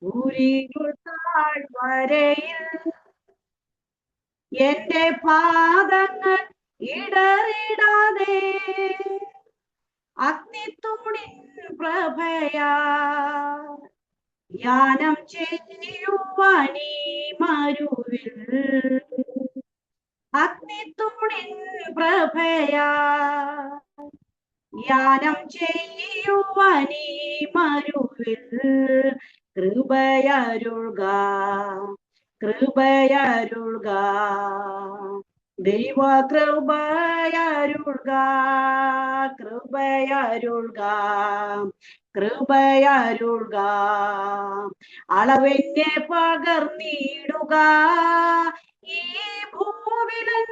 ഉരിരുൾ താഴ്വരയിൽ എന്റെ പാദങ്ങൾ ഇടറിടാതെ അഗ്നിത്തൂണിൻ പ്രഭയാ യാനം ചെയ്യുവാനീ മരുവിൽ അഗ്നിത്തൂണിൻ പ്രഭയാ യാനം ചെയ്യുവാനീ മരുവിൽ കൃപയരുൾക കൃപയരുൾക ദൈവ കൃപയരുൾക കൃപയരുൾക കൃപയരുൾക അളവെന്നെ പകർന്നിടുക ഈ ഭൂവിലൻ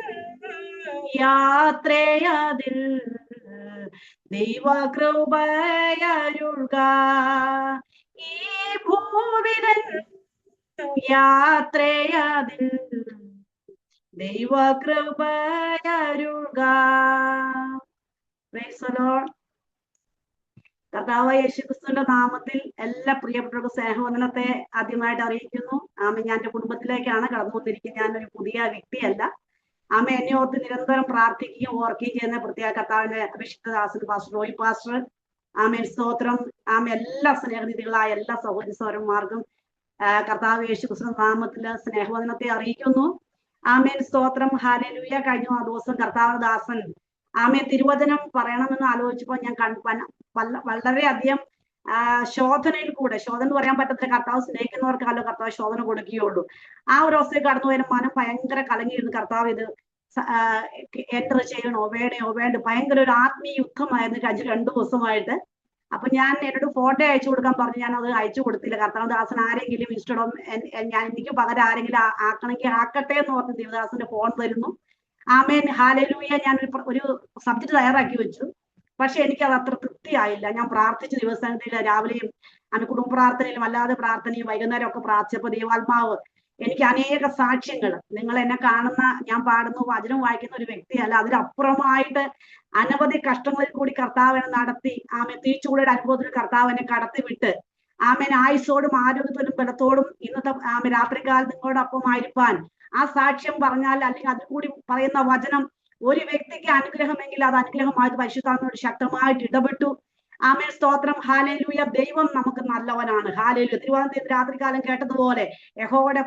യാത്രയതിൽ ദൈവ കൃപയരുൾക ഈ ഭൂവിലൻ യാത്രയതിൽ ദൈവ കൃപയരുൾക. കർത്താവായ യേശുക്രിസ്തുവിന്റെ നാമത്തിൽ എല്ലാ പ്രിയപ്പെട്ടവർക്ക് സ്നേഹവന്ദനത്തെ ആദ്യമായിട്ട് അറിയിക്കുന്നു. ഞാൻ എന്റെ കുടുംബത്തിലേക്കാണ് കടന്നു വന്നിരിക്കുന്നത്. ഞാനൊരു പുതിയ വ്യക്തിയല്ല. എന്നെ ഓർത്ത് നിരന്തരം പ്രാർത്ഥിക്കുകയും ഓർക്കുകയും ചെയ്യുന്ന പ്രത്യേക കർത്താവിന്റെ അഭിഷിക്തദാസൻ പാസ്റ്റർ റോയ് പാസ്റ്റർ. സ്തോത്രം. എല്ലാ സ്നേഹനിധികളായ എല്ലാ സഹോദരി സഹോദരന്മാർക്കും കർത്താവ് യേശുക്രിസ്തുവിന്റെ നാമത്തിൽ സ്നേഹവന്ദനത്തെ അറിയിക്കുന്നു. സ്തോത്രം. ഹല്ലേലൂയ. കഴിഞ്ഞ ദിവസം കർത്താവ് ദാസൻ തിരുവചനം പറയണമെന്ന് ആലോചിച്ചപ്പോൾ ഞാൻ വളരെയധികം ശോധനയിൽ കൂടെ, ശോധന എന്ന് പറയാൻ പറ്റത്തില്ല, കർത്താവ് സ്നേഹിക്കുന്നവർക്കല്ലോ കർത്താവ് ശോധന കൊടുക്കുകയുള്ളൂ. ആ ഒരു അവസ്ഥയിൽ കടന്നു വരുന്ന മനം ഭയങ്കര കലങ്ങിയിരുന്നു. കർത്താവ് ഇത് എൻറ്റർ ചെയ്യണോ വേണ്ട ഭയങ്കര ഒരു ആത്മീയ യുദ്ധമായിരുന്നു കഴിഞ്ഞ 2 ദിവസമായിട്ട്. അപ്പൊ ഞാൻ എന്നോട് ഫോട്ടോ അയച്ചു കൊടുക്കാൻ പറഞ്ഞു. ഞാൻ അത് അയച്ചു കൊടുത്തില്ല. കർത്താവ് ദാസൻ ആരെങ്കിലും ഇഷ്ടം ഞാൻ എനിക്ക് പകരം ആരെങ്കിലും ആക്കണമെങ്കിൽ ആക്കട്ടെ എന്ന് പറഞ്ഞ് ദേവദാസന്റെ ഫോൺ വരുന്നു. ഹല്ലേലൂയ. ഞാൻ ഒരു സബ്ജക്ട് തയ്യാറാക്കി വെച്ചു. പക്ഷെ എനിക്ക് അത് അത്ര തൃപ്തിയായില്ല. ഞാൻ പ്രാർത്ഥിച്ച ദിവസത്തിൽ രാവിലെയും കുടുംബ പ്രാർത്ഥനയിലും അല്ലാതെ പ്രാർത്ഥനയും വൈകുന്നേരം ഒക്കെ പ്രാർത്ഥിച്ചപ്പോൾ ദൈവാത്മാവ് എനിക്ക് അനേക സാക്ഷ്യങ്ങൾ, നിങ്ങൾ എന്നെ കാണുന്ന ഞാൻ പാടുന്നു വചനം വായിക്കുന്ന ഒരു വ്യക്തിയല്ല, അതിലപ്പുറമായിട്ട് അനവധി കഷ്ടങ്ങളിൽ കൂടി കർത്താവിനെ നടത്തി തീച്ചുകൂടെ അനുഭവത്തിൽ കർത്താവിനെ കടത്തിവിട്ട് ആയുസ്സോടും ആരോഗ്യത്തോടും ബലത്തോടും ഇന്നത്തെ രാത്രികാലം നിങ്ങളോടൊപ്പം ആയിരിക്കാൻ ആ സാക്ഷ്യം പറഞ്ഞാൽ, അല്ലെങ്കിൽ അതിൽ കൂടി പറയുന്ന വചനം ഒരു വ്യക്തിക്ക് അനുഗ്രഹമെങ്കിൽ അത് അനുഗ്രഹമായിട്ട് പരിശുദ്ധാത്മാവോട് ശക്തമായിട്ട് ഇടപെട്ടു. സ്തോത്രം. ഹല്ലേലൂയ. ദൈവം നമുക്ക് നല്ലവനാണ്. ഹല്ലേലൂയ. തിരുവനന്തപുരം രാത്രികാലം കേട്ടതുപോലെ യഹോവയുടെ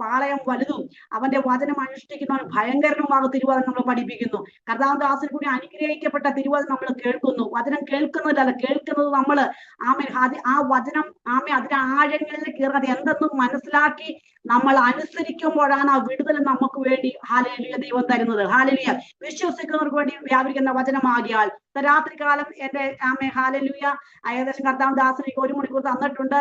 പാളയം വലുതും അവന്റെ വചനം അനുഷ്ഠിക്കുന്നവൻ ഭയങ്കരനുമാകും തിരുവചനം നമ്മൾ പഠിപ്പിക്കുന്നു. കർത്താവ് ദാസൻ കൂടി അനുഗ്രഹിക്കപ്പെട്ട തിരുവചനം നമ്മൾ കേൾക്കുന്നു. വചനം കേൾക്കുന്നതല്ല, കേൾക്കുന്നത് നമ്മള് ആ വചനം അതിന്റെ ആഴങ്ങളിൽ കയറാതെ എന്തെന്നും മനസ്സിലാക്കി നമ്മൾ അനുസരിക്കുമ്പോഴാണ് ആ വിടുതൽ നമുക്ക് വേണ്ടി ഹല്ലേലൂയ ദൈവം തരുന്നത്. ഹല്ലേലൂയ. വിശ്വസിക്കുന്നവർക്ക് വേണ്ടി വ്യാപരിക്കുന്ന വചനമാകിയാൽ രാത്രികാലം എന്റെ ഹല്ലേലൂയ ഏകദേശം കർത്താവ് ദാസൻ 1 മണിക്കൂർ തന്നിട്ടുണ്ട്.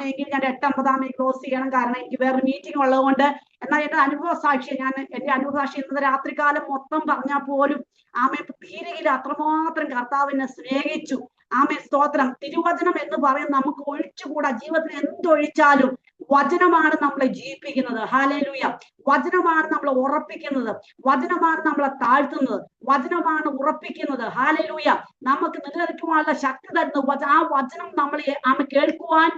എങ്കിൽ ഞാൻ 8:50 ക്ലോസ് ചെയ്യണം. കാരണം എനിക്ക് വേറൊരു മീറ്റിംഗ് ഉള്ളതുകൊണ്ട്. എന്നാൽ എന്റെ അനുഭവ സാക്ഷി എന്റെ അനുഭവ സാക്ഷി ഇന്നത്തെ രാത്രികാലം മൊത്തം പറഞ്ഞാൽ പോലും തീരുകിൽ അത്രമാത്രം കർത്താവിനെ സ്നേഹിച്ചു. സ്തോത്രം. തിരുവചനം എന്ന് പറയുന്നത് നമുക്ക് ഒഴിച്ചുകൂടാ. ജീവിതത്തിൽ എന്തൊഴിച്ചാലും വചനമാണ് നമ്മളെ ജീവിപ്പിക്കുന്നത്. ഹല്ലേലൂയ. വചനമാണ് നമ്മളെ ഉറപ്പിക്കുന്നത്. വചനമാണ് നമ്മളെ താഴ്ത്തുന്നത്. വചനമാണ് ഉറപ്പിക്കുന്നത്. ഹല്ലേലൂയ. നമുക്ക് നിലനിൽക്കുവാനുള്ള ശക്തി തരുന്നത് ആ വചനം നമ്മളെ കേൾക്കുവാൻ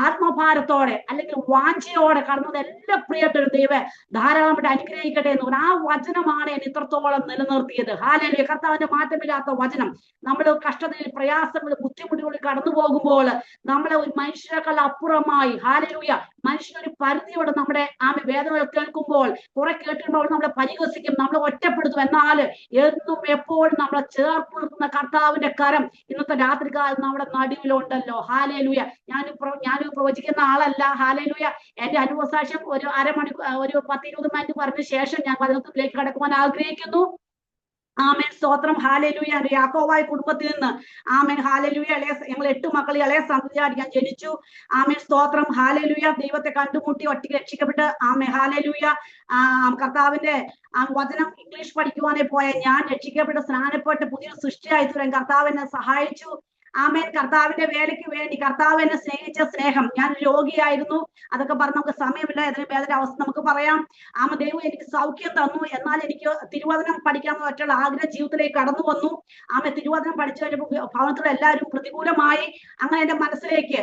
ആത്മഭാരത്തോടെ അല്ലെങ്കിൽ വാഞ്ചയോടെ കടന്നത് എല്ലാ പ്രിയപ്പെട്ടൊരു ദൈവം ധാരാളമായിട്ട് അനുഗ്രഹിക്കട്ടെ എന്ന് പറഞ്ഞാൽ ആ വചനമാണ് എന്നെ ഇത്രത്തോളം നിലനിർത്തിയത്. ഹല്ലേലൂയ. കർത്താവിന്റെ മാറ്റമില്ലാത്ത വചനം. നമ്മൾ കഷ്ടതയിൽ, പ്രയാസങ്ങൾ, ബുദ്ധിമുട്ടുകളിൽ കടന്നു പോകുമ്പോൾ നമ്മളെ ഒരു മനുഷ്യരെക്കാൾ അപ്പുറമായി ഹല്ലേലൂയ മനുഷ്യനൊരു പരിധിയോടെ നമ്മുടെ വേദനകൾ കേൾക്കുമ്പോൾ കുറെ കേൾക്കുമ്പോൾ നമ്മളെ പരിഹസിക്കും, നമ്മളെ ഒറ്റപ്പെടുത്തും. എന്നാൽ എന്നും എപ്പോഴും നമ്മളെ ചേർത്ത് നിർത്തുന്ന കർത്താവിന്റെ കരം ഇന്നത്തെ രാത്രികാലം നമ്മുടെ നടുവിലുണ്ടല്ലോ. ഹല്ലേലൂയ. ഞാനും പ്രവചിക്കുന്ന ആളല്ല. ഹല്ലേലൂയ. എന്റെ അനുഭവസാക്ഷ്യം ഒരു അരമണിക്കൂർ, ഒരു 10-20 മിനിറ്റ് പറഞ്ഞ ശേഷം ഞാൻ വചനത്തിലേക്ക് കടക്കുവാൻ ആഗ്രഹിക്കുന്നു. സ്തോത്രം. ഹല്ലേലൂയ. യാക്കോബായ കുടുംബത്തിൽ നിന്ന് ഹല്ലേലൂയ ഞങ്ങൾ 8 മക്കൾ ഇളയ സന്തതിയായിട്ട് ഞാൻ ജനിച്ചു. സ്തോത്രം. ഹല്ലേലൂയ. ദൈവത്തെ കണ്ടുമുട്ടി ഒറ്റയ്ക്ക് രക്ഷിക്കപ്പെട്ട് ഹല്ലേലൂയ കർത്താവിന്റെ വചനം ഇംഗ്ലീഷ് പഠിക്കുവാനേ പോയ ഞാൻ രക്ഷിക്കപ്പെട്ട് സ്നാനപ്പെട്ട് പുതിയൊരു സൃഷ്ടിയായി തീരാൻ കർത്താവിനെ സഹായിച്ചു. കർത്താവിന്റെ വേലയ്ക്ക് വേണ്ടി കർത്താവിനെ സ്നേഹിച്ച സ്നേഹം. ഞാൻ രോഗിയായിരുന്നു, അതൊക്കെ പറഞ്ഞ് നമുക്ക് സമയമില്ല. ഇതിന് വേദന അവസ്ഥ നമുക്ക് പറയാം. ദൈവം എനിക്ക് സൗഖ്യം തന്നു. എന്നാൽ എനിക്ക് തിരുവചനം പഠിക്കാമെന്ന് ഒറ്റുള്ള ആഗ്രഹം ജീവിതത്തിലേക്ക് കടന്നു വന്നു. തിരുവചനം പഠിച്ചു കഴിഞ്ഞപ്പോൾ ഭവനത്തിലുള്ള എല്ലാവരും പ്രതികൂലമായി. അങ്ങനെ എന്റെ മനസ്സിലേക്ക്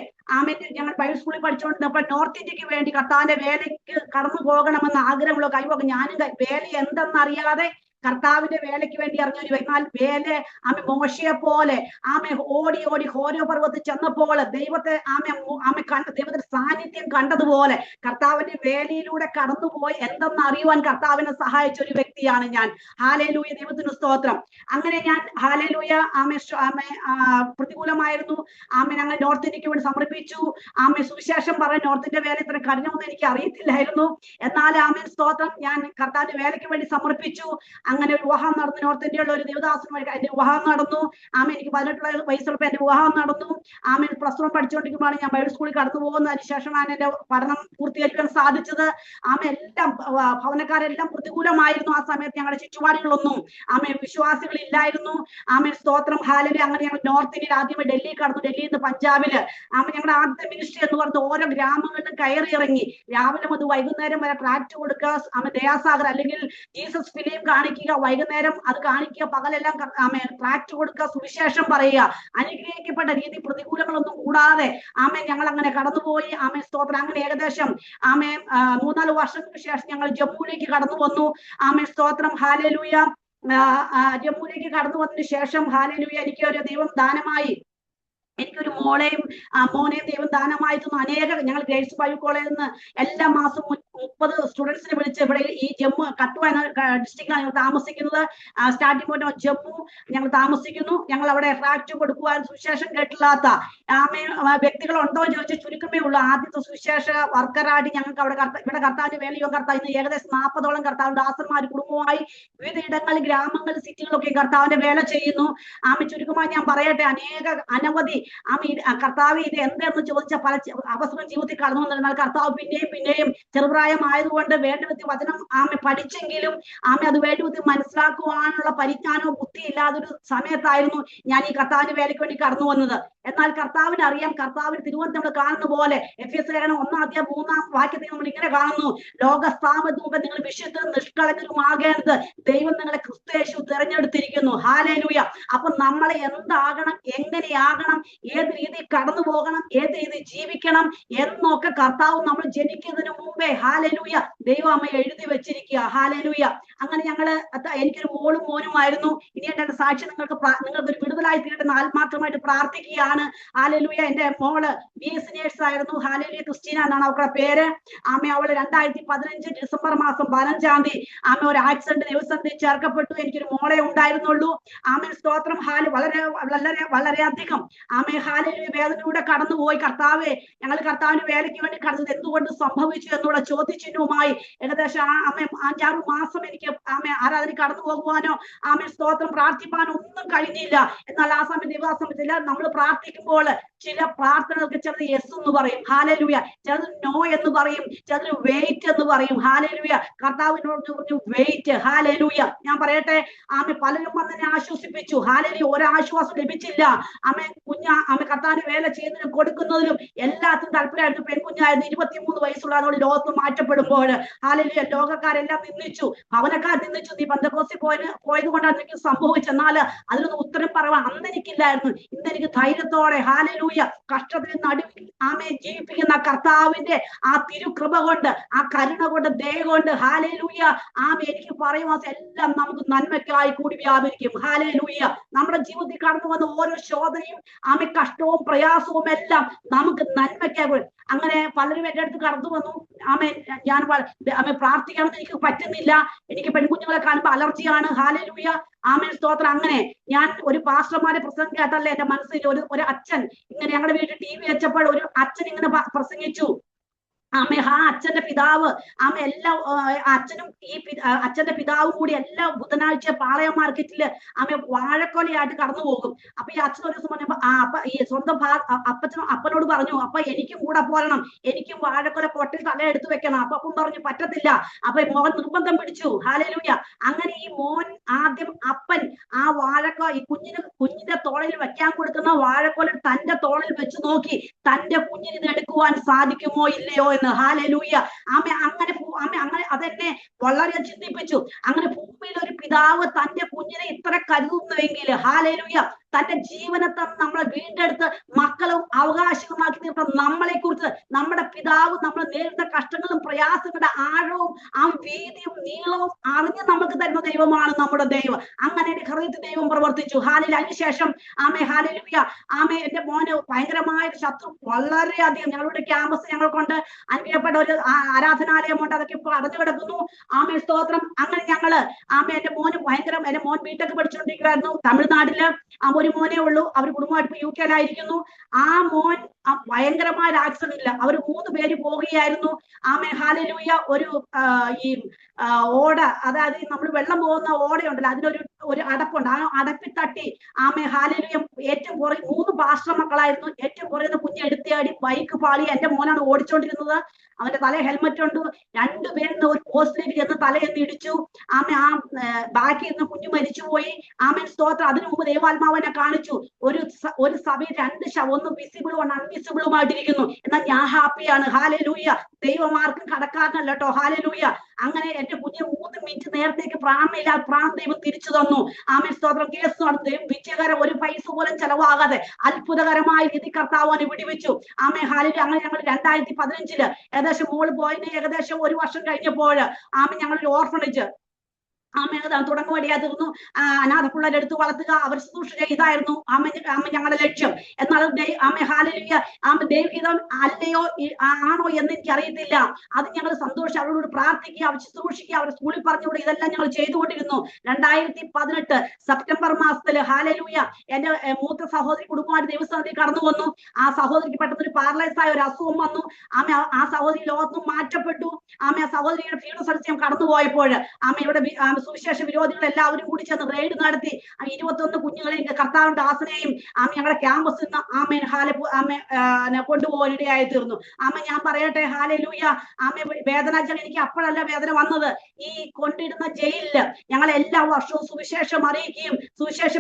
ഞങ്ങൾ ബൈബിൾ സ്കൂളിൽ പഠിച്ചുകൊണ്ടിരുന്നപ്പോൾ നോർത്ത് ഇന്ത്യക്ക് വേണ്ടി കർത്താവിന്റെ വേലയ്ക്ക് കടന്നു പോകണമെന്ന് ആഗ്രഹമുള്ള കൈവൊക്കെ ഞാനും വേല എന്തെന്നറിയാതെ കർത്താവിന്റെ വേലയ്ക്ക് വേണ്ടി ഇറങ്ങിയൊരു എന്നാൽ വേല മോശയെ പോലെ ഓടി ഓടി ഹോരോ പർവ്വതത്തിൽ ചെന്നപ്പോൾ ദൈവത്തെ ദൈവത്തിന്റെ സാന്നിധ്യം കണ്ടതുപോലെ കർത്താവിന്റെ വേലയിലൂടെ കടന്നുപോയി എന്തെന്ന് അറിയുവാൻ കർത്താവിനെ സഹായിച്ച ഒരു വ്യക്തിയാണ് ഞാൻ. ഹല്ലേലൂയ, ദൈവത്തിന് സ്തോത്രം. അങ്ങനെ ഞാൻ ഹല്ലേലൂയ പ്രതികൂലമായിരുന്നു. ഞങ്ങൾ നോർത്ത് ഇന്ത്യക്ക് വേണ്ടി സമർപ്പിച്ചു. സുവിശേഷം പറയാൻ നോർത്ത് ഇന്ത്യ വേല ഇത്ര കഠിനമൊന്നും എനിക്ക് അറിയത്തില്ലായിരുന്നു. എന്നാൽ സ്തോത്രം, ഞാൻ കർത്താവിന്റെ വേലയ്ക്ക് വേണ്ടി സമർപ്പിച്ചു. അങ്ങനെ ഒരു വിവാഹം നടന്നു. നോർത്ത് ഇന്ത്യയുള്ള ഒരു ദേവദാസനുമായി എന്റെ വിവാഹം നടന്നു. എനിക്ക് 18 വയസ്സുള്ളപ്പോൾ എന്റെ വിവാഹം നടന്നു. പ്ലസ് 1 പഠിച്ചുകൊണ്ടിരിക്കുമ്പോഴാണ് ഞാൻ ബൈബിൾ സ്കൂളിൽ കടന്നു പോകുന്നത്. അതിനുശേഷമാണ് എന്റെ പഠനം പൂർത്തീകരിക്കാൻ സാധിച്ചത്. എല്ലാം ഭവനക്കാരെല്ലാം പ്രതികൂലമായിരുന്നു. ആ സമയത്ത് ഞങ്ങളുടെ ചുറ്റുപാടുകളൊന്നും വിശ്വാസികളില്ലായിരുന്നു. സ്തോത്രം, ഹാലലൂയ. അങ്ങനെ ഞങ്ങൾ നോർത്ത് ഇന്ത്യയിൽ ആദ്യമേ ഡൽഹി കടന്നു. ഡൽഹിയിൽ നിന്ന് പഞ്ചാബില് ഞങ്ങളുടെ ആദ്യത്തെ മിനിസ്ട്രി എന്ന് പറഞ്ഞത് ഓരോ ഗ്രാമങ്ങളിലും കയറി ഇറങ്ങി രാവിലെ മുതൽ വൈകുന്നേരം വരെ ട്രാക്ട് കൊടുക്കുക, ദയാസാഗർ അല്ലെങ്കിൽ ജീസസ് ഫിലിം കാണിക്കുക, വൈകുന്നേരം അത് കാണിക്കുക, പകലെല്ലാം ട്രാക്ട് കൊടുക്കുക, സുവിശേഷം പറയുക. അനുഗ്രഹിക്കപ്പെട്ട രീതി പ്രതികൂലങ്ങളൊന്നും കൂടാതെ ഞങ്ങൾ അങ്ങനെ കടന്നുപോയി. സ്തോത്രം. അങ്ങനെ ഏകദേശം 3-4 വർഷങ്ങൾക്ക് ശേഷം ഞങ്ങൾ ജമ്മുവിലേക്ക് കടന്നു വന്നു. സ്തോത്രം, ഹല്ലേലൂയ. ജമ്മുവിലേക്ക് കടന്നു വന്നതിന് ശേഷം ഹല്ലേലൂയ എനിക്കൊരു ദൈവം ദാനമായി, എനിക്കൊരു മോനെയും ദൈവം ദാനമായി തന്നു. ഞങ്ങൾ ഗ്രേസ് ബൈബിൾ കോളേജിൽ നിന്ന് എല്ലാ മാസവും 30 സ്റ്റുഡൻസിനെ വിളിച്ച് ഇവിടെ ഈ ജമ്മു കട്ടുവ എന്ന ഡിസ്ട്രിക്റ്റിലാണ് ഞങ്ങൾ താമസിക്കുന്നത്. സ്റ്റാർട്ടിംഗ് പോയിന്റ് ജമ്മു ഞങ്ങൾ താമസിക്കുന്നു. ഞങ്ങൾ അവിടെ ട്രാക്ട് കൊടുക്കുവാൻ സുവിശേഷം കേട്ടില്ലാത്ത വ്യക്തികളുണ്ടോ എന്ന് ചോദിച്ചാൽ ചുരുക്കമേ ഉള്ളൂ. ആദ്യത്തെ സുവിശേഷ വർക്കറായിട്ട് ഞങ്ങൾക്ക് അവിടെ ഇവിടെ കർത്താവിന്റെ വേലയോ കർത്താവ് ഏകദേശം 40ഓളം കർത്താവ് ദാസന്മാർ കുടുംബമായി വിവിധ ഇടങ്ങളിൽ, ഗ്രാമങ്ങൾ, സിറ്റികളൊക്കെ കർത്താവിന്റെ വേല ചെയ്യുന്നു. ചുരുക്കമായി ഞാൻ പറയട്ടെ, അനവധി കർത്താവ് ഇത് എന്തെന്ന് ചോദിച്ച പല അവസരം ജീവിതത്തിൽ കടന്നു വന്നിരുന്നാൽ കർത്താവ് പിന്നെയും ചെറുപ്രായമായതുകൊണ്ട് വേണ്ട വിധത്തിൽ വചനം പഠിച്ചെങ്കിലും അത് വേണ്ട വിധത്തിൽ മനസ്സിലാക്കുവാനുള്ള പരിജ്ഞാനവും ബുദ്ധി ഇല്ലാതൊരു സമയത്തായിരുന്നു ഞാൻ ഈ കർത്താവിന്റെ വേലയ്ക്ക് വേണ്ടി കടന്നു വന്നത്. എന്നാൽ കർത്താവിന് അറിയാം, കർത്താവിന് തിരുവനന്തപുരം നമ്മൾ കാണുന്ന പോലെ എഫെസ്യർ 1:3 നമ്മൾ ഇങ്ങനെ കാണുന്നു: ലോകസ്ഥാപനത്തിന് മുമ്പ് നിങ്ങൾ വിശുദ്ധരും നിഷ്കളങ്കരുമാകേണ്ടത് ദൈവം നിങ്ങളെ ക്രിസ്തുയേശു തിരഞ്ഞെടുത്തിരിക്കുന്നു. ഹല്ലേലൂയ. അപ്പൊ നമ്മളെ എന്താകണം, എങ്ങനെയാകണം, ഏത് രീതിയിൽ കടന്നു പോകണം, ഏത് രീതിയിൽ ജീവിക്കണം എന്നൊക്കെ കർത്താവ് നമ്മൾ ജനിക്കുന്നതിന് മുമ്പേ ഹല്ലേലൂയ ദൈവം എഴുതി വെച്ചിരിക്കുക. ഹല്ലേലൂയ. അങ്ങനെ എനിക്കൊരു മോനുമായിരുന്നു. ഇനി എന്റെ സാക്ഷി നിങ്ങൾക്കൊരു വിടുതലായി തീരട്ടെ ആത്മാർത്ഥമായിട്ട് പ്രാർത്ഥിക്കുകയാണ്. ഹല്ലേലൂയ. എന്റെ മോള് BS നേഴ്സ് ആയിരുന്നു. ഹല്ലേലൂയ. ക്രിസ്റ്റീന എന്നാണ് അവരുടെ പേര്. അവള് 2015 ഡിസംബർ മാസം 15-ാം തീയതി ഒരു ആക്സിഡന്റ് ദിവസത്തിൽ ചേർക്കപ്പെട്ടു. എനിക്കൊരു മോളെ ഉണ്ടായിരുന്നുള്ളൂ. സ്തോത്രം. വളരെയധികം ഹാലലൂയ വേദനയിലൂടെ കടന്നുപോയി. കർത്താവെ, ഞങ്ങൾ കർത്താവിന്റെ വേലയ്ക്ക് വേണ്ടി കടന്നത് എന്തുകൊണ്ട് സംഭവിച്ചു എന്നുള്ള ചോദ്യചിഹ്നവുമായി ഏകദേശം 5-6 മാസം എനിക്ക് ആരാധന കടന്നു പോകുവാനോ സ്തോത്രം പ്രാർത്ഥിപ്പാനോ ഒന്നും കഴിഞ്ഞില്ല. എന്നാൽ ആ സമയത്ത് നമ്മൾ പ്രാർത്ഥിക്കുമ്പോൾ ചില പ്രാർത്ഥനകൾക്ക് ചിലത് യെസ് എന്ന് പറയും, ഹാലലൂയ, ചിലത് നോ എന്ന് പറയും, ചിലത് വെയിറ്റ് എന്ന് പറയും. ഹാലലൂയ. കർത്താവിനോട് പറഞ്ഞു വെയിറ്റ്. ഹാലലൂയ. ഞാൻ പറയട്ടെ, പലരും വന്നെ ആശ്വസിപ്പിച്ചു. ഹാലലൂയ. ഒരാശ്വാസം ലഭിച്ചില്ല. കർത്താവിന് വേല ചെയ്യുന്നതിനും കൊടുക്കുന്നതിലും എല്ലാത്തിനും താല്പര്യമായിരുന്നു. പെൺകുഞ്ഞായിരുന്നു, 23 വയസ്സുള്ള ലോകത്ത് മാറ്റപ്പെടുമ്പോൾ ഹാലലൂയ ലോകക്കാരെല്ലാം നിന്ദിച്ചു, ഭവനക്കാർ നിന്ദിച്ചു. നീ പെന്തക്കോസ്തിൽ പോയത് കൊണ്ടാണ് എനിക്ക് സംഭവിച്ചെന്നാൽ അതിനൊന്നും ഉത്തരം പറയാൻ അന്ന് എനിക്കില്ലായിരുന്നു. ഇന്ന് എനിക്ക് ധൈര്യത്തോടെ ഹാലലൂയ കഷ്ടത്തിന് നടുവിൽ ജീവിപ്പിക്കുന്ന കർത്താവിന്റെ ആ തിരുകൃപ കൊണ്ട്, ആ കരുണ കൊണ്ട്, ദയ കൊണ്ട് ഹാലലൂയ എനിക്ക് പറയുവാൻ എല്ലാം നമുക്ക് നന്മയ്ക്കായി കൂടി വ്യാപരിക്കും. ഹാലലൂയ. നമ്മുടെ ജീവിതത്തിൽ കടന്നു വന്ന ഓരോ ശോധനയും കഷ്ടവും പ്രയാസവും എല്ലാം നമുക്ക് നന്മയ്ക്കായി. അങ്ങനെ പലരും എന്റെ അടുത്ത് കടന്നു വന്നു. ഞാൻ പ്രാർത്ഥിക്കണമെന്ന് എനിക്ക് പറ്റുന്നില്ല, എനിക്ക് പെൺകുഞ്ഞുങ്ങളെ കാണുമ്പോൾ അലർജിയാണ്. ഹാലലൂയ. സ്തോത്രം. അങ്ങനെ ഞാൻ ഒരു പാസ്റ്റർമാരെ പ്രസംഗം കേട്ടല്ലേ എന്റെ മനസ്സിൽ ഒരു അച്ഛൻ ഇങ്ങനെ ഞങ്ങളുടെ വീട്ടിൽ TV വെച്ചപ്പോൾ ഒരു അച്ഛൻ ഇങ്ങനെ പ്രസംഗിച്ചു. അച്ഛന്റെ പിതാവ് അച്ഛനും അച്ഛന്റെ പിതാവും കൂടി എല്ലാ ബുധനാഴ്ച പാളയം മാർക്കറ്റില് വാഴക്കൊലയായിട്ട് കടന്നു പോകും. അപ്പൊ ഈ അച്ഛൻ ഒരു ദിവസം പറഞ്ഞപ്പോ ഈ സ്വന്തം അപ്പനോട് പറഞ്ഞു, അപ്പൊ എനിക്കും കൂടെ പോരണം, എനിക്കും വാഴക്കൊല കൊട്ടിൽ തല എടുത്തു വെക്കണം. അപ്പം പറഞ്ഞു പറ്റത്തില്ല. അപ്പൊ മോൻ നിർബന്ധം പിടിച്ചു. ഹാലലൂയ. അങ്ങനെ ഈ മോൻ ആദ്യം അപ്പൻ ഈ കുഞ്ഞിന്റെ തോളിൽ വെക്കാൻ കൊടുക്കുന്ന വാഴക്കൊല തന്റെ തോളിൽ വെച്ച് നോക്കി, തന്റെ കുഞ്ഞിന് ഇത് എടുക്കുവാൻ സാധിക്കുമോ ഇല്ലയോ എന്ന്. ഹാലലൂയ. അങ്ങനെ അതെന്നെ വളരെ ചിന്തിപ്പിച്ചു. അങ്ങനെ ഭൂമിയിൽ ഒരു പിതാവ് തന്റെ കുഞ്ഞിനെ ഇത്ര കരുതുന്നുവെങ്കിൽ ഹാലലൂയ തന്റെ ജീവനെ തന്ന് നമ്മളെ വീണ്ടെടുത്ത് മക്കളും അവകാശമാക്കി തീർത്ത നമ്മളെ കുറിച്ച് നമ്മുടെ പിതാവ് നമ്മൾ നേരിടുന്ന കഷ്ടങ്ങളും പ്രയാസങ്ങളുടെ ആഴവും ആ വീതിയും നീളവും അറിഞ്ഞ് നമുക്ക് തരുന്ന ദൈവമാണ് നമ്മുടെ ദൈവം. അങ്ങനെ എന്റെ ഹൃദയത്തിൽ ദൈവം പ്രവർത്തിച്ചു. ഹാലിൽ അതിനുശേഷം ആമേ ഹാലലുയ ആമേ എന്റെ മോന് ഭയങ്കരമായ ശത്രു വളരെയധികം ഞങ്ങളുടെ ക്യാമ്പസ് ഞങ്ങൾക്കൊണ്ട് അനുഗ്രഹപ്പെട്ട ഒരു ആരാധനാലയമുണ്ട്, അതൊക്കെ ഇപ്പോൾ അടഞ്ഞു കിടക്കുന്നു. ആമേ സ്തോത്രം. അങ്ങനെ ഞങ്ങള് ആമേ എന്റെ മോന് ഭയങ്കരം, എന്റെ മോൻ ബിടെക് പഠിച്ചുകൊണ്ടിരിക്കുവായിരുന്നു തമിഴ്നാട്ടില്. ഒരു മോനേ ഉള്ളൂ, അവർ കുടുംബമായിട്ട് യു കെയിലായിരിക്കുന്നു. ആ മോൻ ഭയങ്കരമായ ആക്സിഡന്റ് ഇല്ല, അവർ 3 പേര് പോവുകയായിരുന്നു. ആമേ ഹാലലൂയ. ഒരു ഈ ഓട, അതായത് നമ്മൾ വെള്ളം പോകുന്ന ഓടയുണ്ടല്ലോ, അതിനൊരു അടപ്പുണ്ട്, ആ അടപ്പിൽ തട്ടി ആമേ ഹാലലൂയ. ഏറ്റവും പുറകെ 3 പാസ്റ്റർ മക്കളായിരുന്നു. ഏറ്റവും പുറകുന്ന കുഞ്ഞ് എടുത്തിയാടി ബൈക്ക് പാളി. എന്റെ മോനാണ് ഓടിച്ചോണ്ടിരുന്നത്, അവന്റെ തല ഹെൽമെറ്റ് ഉണ്ട്. 2 പേരിന്ന് ഒരു പോസ്റ്റിലേക്ക് ചെന്ന് തലയെന്ന് ഇടിച്ചു. ആമേ ആ ബാക്കിൽ നിന്ന് കുഞ്ഞു മരിച്ചുപോയി. ആമേൻ സ്തോത്രം. അതിനു മുമ്പ് ദൈവാത്മാവനെ കാണിച്ചു. ഒരു സഭയിൽ 2 ശവം, ഒന്ന് വിസിബിളും ഒന്ന് അൺവിസിബിളുമായിട്ടിരിക്കുന്നു. എന്നാൽ ഞാൻ ഹാപ്പിയാണ്. ഹാലലൂയ. ദൈവമാർക്കും കടക്കാരനല്ല കേട്ടോ. ഹാലലൂയ. അങ്ങനെ എന്റെ കുഞ്ഞ് 3 മിനിറ്റ് നേരത്തേക്ക് പ്രാണമില്ലാതെ പ്രാണം ദൈവം തിരിച്ചു തന്നു. ആമേൻ സ്തോത്രം. കേസ് നടന്നു. വിജയകരം, ഒരു പൈസ പോലും ചെലവാകാതെ അത്ഭുതകരമായ രീതി കർത്താവിനെ വിടിവിച്ചു. ആമേ ഹാലലൂയ. അങ്ങനെ ഞങ്ങൾ 2015 ഏകദേശം മോള് പോയതിന് ഏകദേശം 1 വർഷം കഴിഞ്ഞപ്പോൾ ആമേ ഞങ്ങളൊരു ഓർഫണേജ് ആമ തുടങ്ങുവടിയാ തീർന്നു. അനാഥ പിള്ളേരെ എടുത്ത് വളർത്തുക, അവർ ശുശ്രൂഷ ഇതായിരുന്നു ആമ ഞങ്ങളുടെ ലക്ഷ്യം. എന്നാൽ ആമ ഹാലലൂയ ആമ ദൈവഹിതം അല്ലയോ ആണോ എന്ന് എനിക്ക് അറിയത്തില്ല. അത് ഞങ്ങൾ സന്തോഷം അവരോട് പ്രാർത്ഥിക്കുക, അവർ ശുശ്രൂഷിക്കുക, അവർ സ്കൂളിൽ പറഞ്ഞുകൂടെ ഇതെല്ലാം ഞങ്ങൾ ചെയ്തുകൊണ്ടിരുന്നു. 2018 സെപ്റ്റംബർ മാസത്തില് ഹാലലൂയ എന്റെ മൂത്ത സഹോദരി കുടുംബമായിട്ട് ദൈവസ്ഥാനത്തിൽ കടന്നു വന്നു. ആ സഹോദരിക്ക് പെട്ടെന്ന് ഒരു പാരലൈസ് ആയ ഒരു അസുഖം വന്നു. ആ സഹോദരി ലോകത്തും മാറ്റപ്പെട്ടു. ആ സഹോദരിയുടെ ഫീഡ് സദസ്യം കടന്നു പോയപ്പോൾ ആമയുടെ സുവിശേഷ വിരോധികൾ എല്ലാവരും കൂടി ചെന്ന് റെയ്ഡ് നടത്തി 21 കുഞ്ഞുങ്ങളെയും കർത്താവിന്റെ ആസനെയും ഞങ്ങളുടെ ക്യാമ്പസിൽ നിന്ന് ആമേൻ കൊണ്ടുപോകാനിടയായി തീർന്നു. ഞാൻ പറയട്ടെ ഹാലലൂയ വേദന എനിക്ക് അപ്പോഴല്ല വേദന വന്നത്. ഈ കൊണ്ടിരുന്ന ജയിലില് ഞങ്ങൾ എല്ലാ വർഷവും സുവിശേഷം അറിയിക്കുകയും സുവിശേഷ